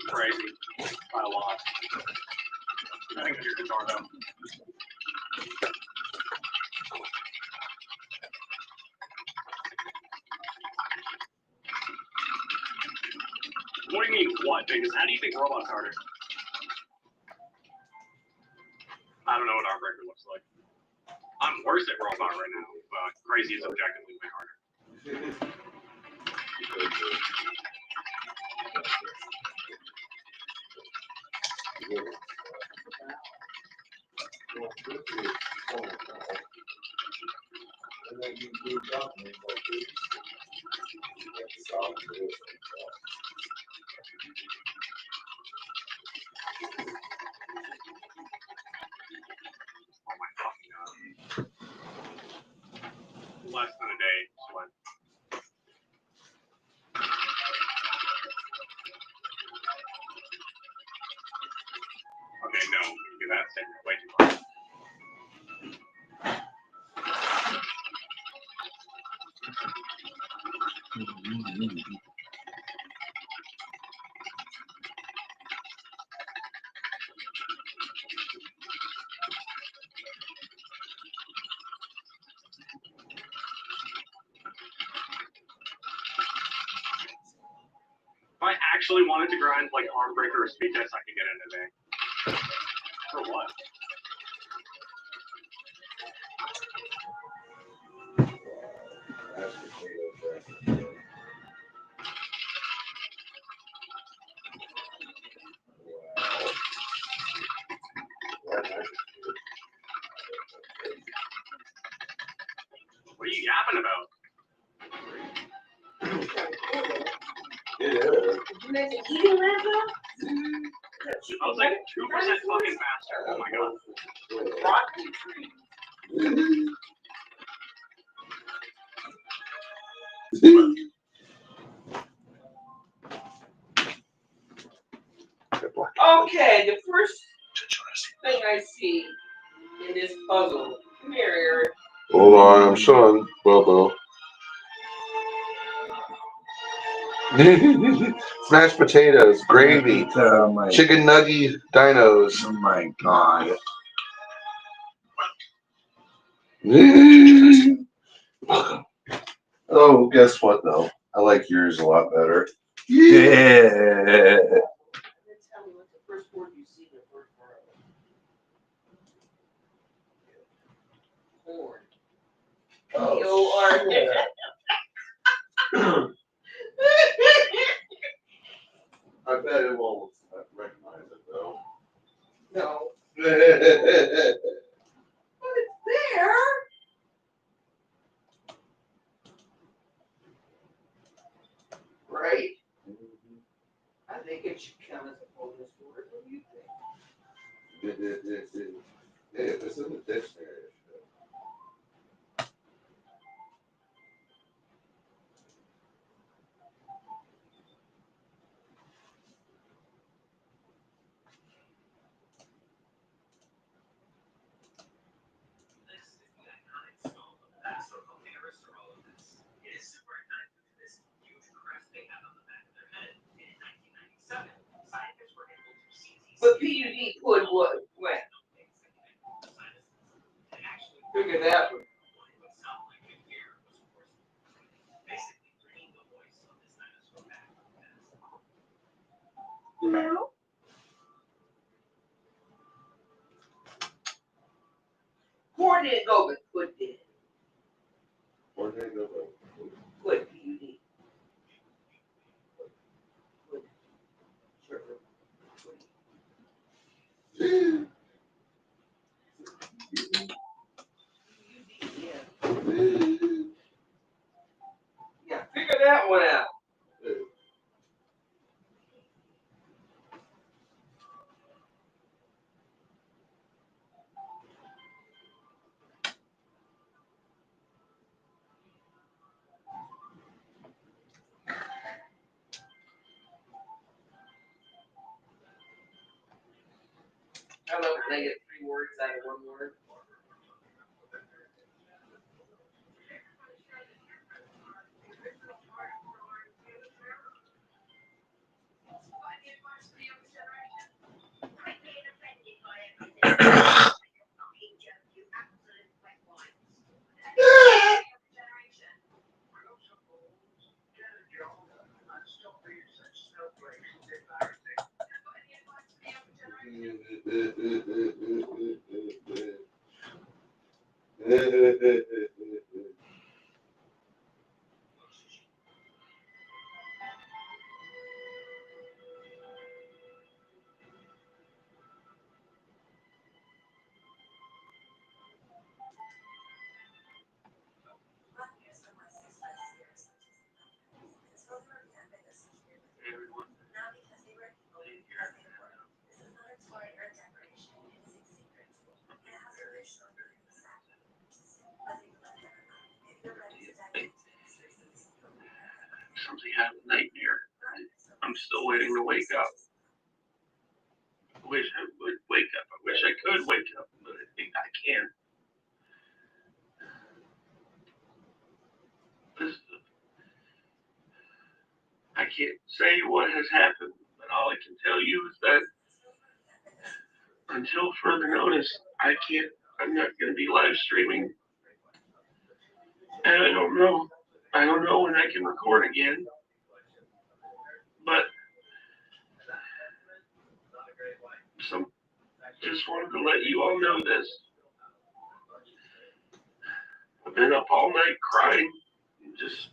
Speaker 5: Crazy. By a lot. I think your guitar though. What do you mean, what? Because how do you think robots harder? I don't know what Armbreaker looks like. I'm worse at robot right now, but Crazy is objectively way harder. Oh my fucking god. Less than a day, sweat. Okay, no, do that thing way too far. If I actually wanted to grind like Armbreaker or Speed Test, I could get in a day. For what? What are you yapping about?
Speaker 6: Did you make an eating lamp up?
Speaker 5: I was like 2% fucking faster. Oh my god.
Speaker 6: Rocky tree. Okay, the first thing I see in this puzzle. Come here, Eric.
Speaker 2: Hold on, I'm showing Bobo. Smashed potatoes, gravy,
Speaker 1: Oh my,
Speaker 2: chicken nugget dinos.
Speaker 1: oh my god.
Speaker 2: Oh, guess what though? I like yours a lot better.
Speaker 1: Yeah.
Speaker 6: Tell me what's the first word you see in the word corn? Corn.
Speaker 2: I bet it won't recognize it though.
Speaker 6: No.
Speaker 2: Yeah.
Speaker 6: But it's there. Right? I think it should count as a bonus word. What do you think?
Speaker 2: It's in the dictionary.
Speaker 6: But PUD would what? When? Figure that one. No. Corn didn't go, but Pud did. Pud, PUD. Pud. Sure. Yeah, figure that one out. I love when they get 3 words out of 1 word.
Speaker 5: Something had a nightmare. I'm still waiting to wake up. I wish I would wake up. I wish I could wake up, but I think I can't. I can't say what has happened, but all I can tell you is that until further notice, I'm not going to be live streaming. And I don't know. I don't know when I can record again. But just wanted to let you all know this. I've been up all night crying, just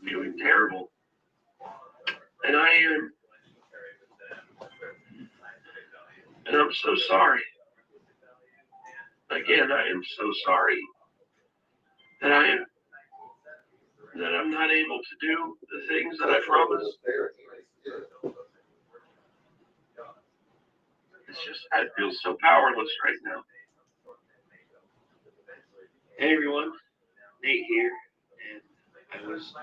Speaker 5: feeling terrible. And I'm so sorry. Again, I am so sorry that I'm not able to do the things that I promised. It's just, I feel so powerless right now. Hey everyone, Nate here, and I was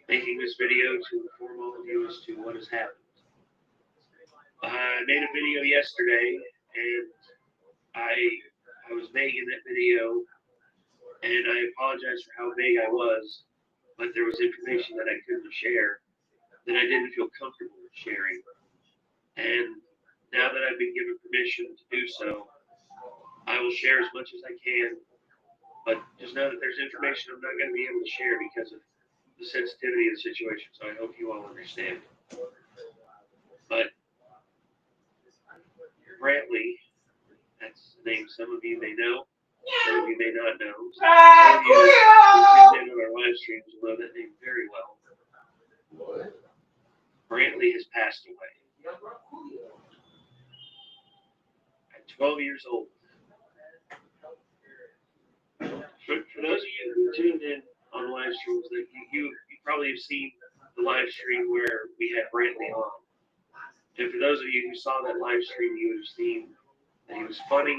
Speaker 5: making this video to inform all of you as to what has happened. I made a video yesterday, and I was making that video, and I apologize for how vague I was, but there was information that I couldn't share. that I didn't feel comfortable with sharing. And now that I've been given permission to do so, I will share as much as I can. But just know that there's information I'm not going to be able to share because of the sensitivity of the situation. So I hope you all understand. But Brantley, that's the name some of you may know, some of you may not know. Some of you who tuned in on our live streams will know that name very well. Brantley has passed away. At 12 years old. For those of you who tuned in on live streams, that you probably have seen the live stream where we had Brantley on. And for those of you who saw that live stream, you would have seen that he was funny,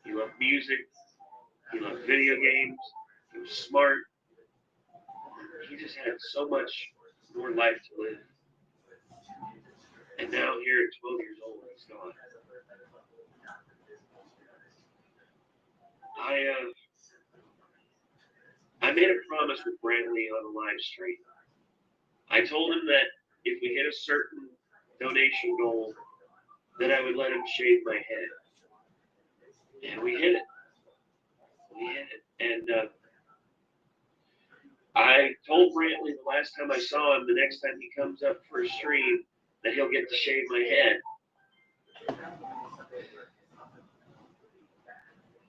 Speaker 5: he loved music, he loved video games, he was smart. He just had so much more life to live. And now here at 12 years old, he's gone. I made a promise with Brantley on a live stream. I told him that if we hit a certain donation goal, that I would let him shave my head. And we hit it. We hit it. And I told Brantley the last time I saw him, the next time he comes up for a stream, that he'll get to shave my head.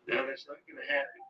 Speaker 5: Now that's not going to happen.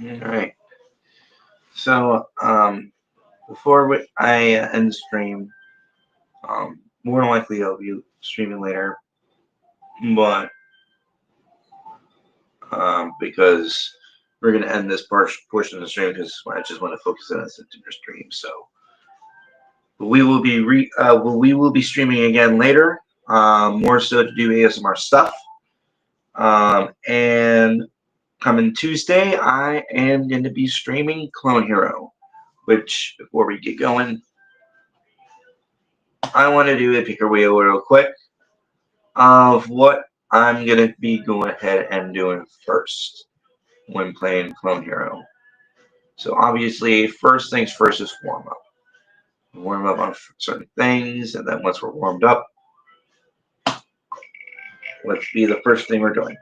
Speaker 1: All right. So, before I end the stream, more than likely I'll be streaming later, but because we're gonna end this portion of the stream because I just want to focus on this September stream. So, we will be streaming again later, more so to do ASMR stuff, and coming Tuesday, I am going to be streaming Clone Hero, which, before we get going, I want to do a pick review real quick of what I'm going to be going ahead and doing first when playing Clone Hero. So obviously, first things first is warm up. Warm up on certain things, and then once we're warmed up, let's be the first thing we're doing.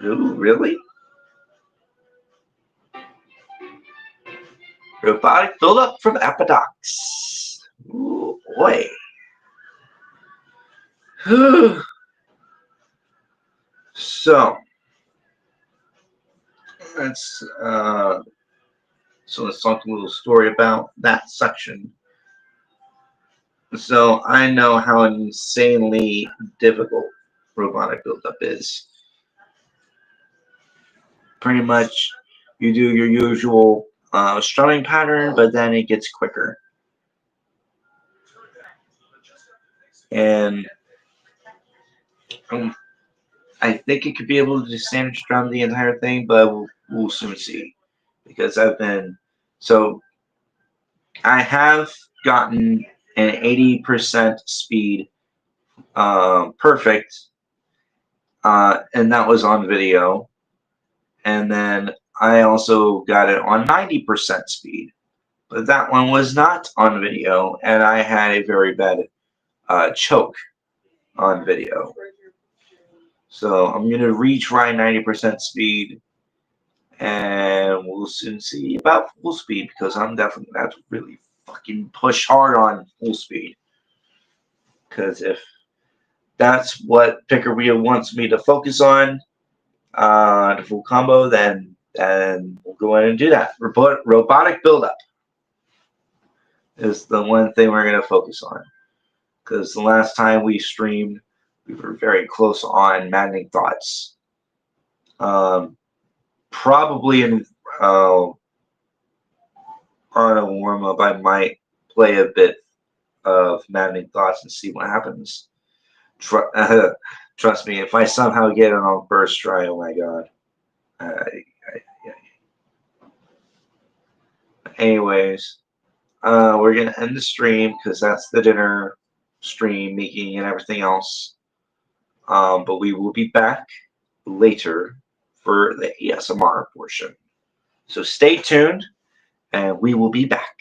Speaker 1: Ooh, really? Robotic buildup from Apodox. Ooh, boy. So let's talk a little story about that section. So I know how insanely difficult robotic buildup is. Pretty much, you do your usual strumming pattern, but then it gets quicker. And I think it could be able to standard strum the entire thing, but we'll soon see. Because I have gotten an 80% speed perfect, and that was on video. And then I also got it on 90% speed, but that one was not on video, and I had a very bad choke on video. So I'm going to retry 90% speed, and we'll soon see about full speed, because I'm definitely going to have to really fucking push hard on full speed. Because if that's what Pickeria wants me to focus on, the full combo, then we'll go ahead and do that. Robotic buildup is the one thing we're going to focus on. Because the last time we streamed, we were very close on Maddening Thoughts. Probably on a warm-up, I might play a bit of Maddening Thoughts and see what happens. Trust me, if I somehow get it on first try, oh my god. Anyways, we're going to end the stream because that's the dinner stream, making and everything else. But we will be back later for the ASMR portion. So stay tuned, and we will be back.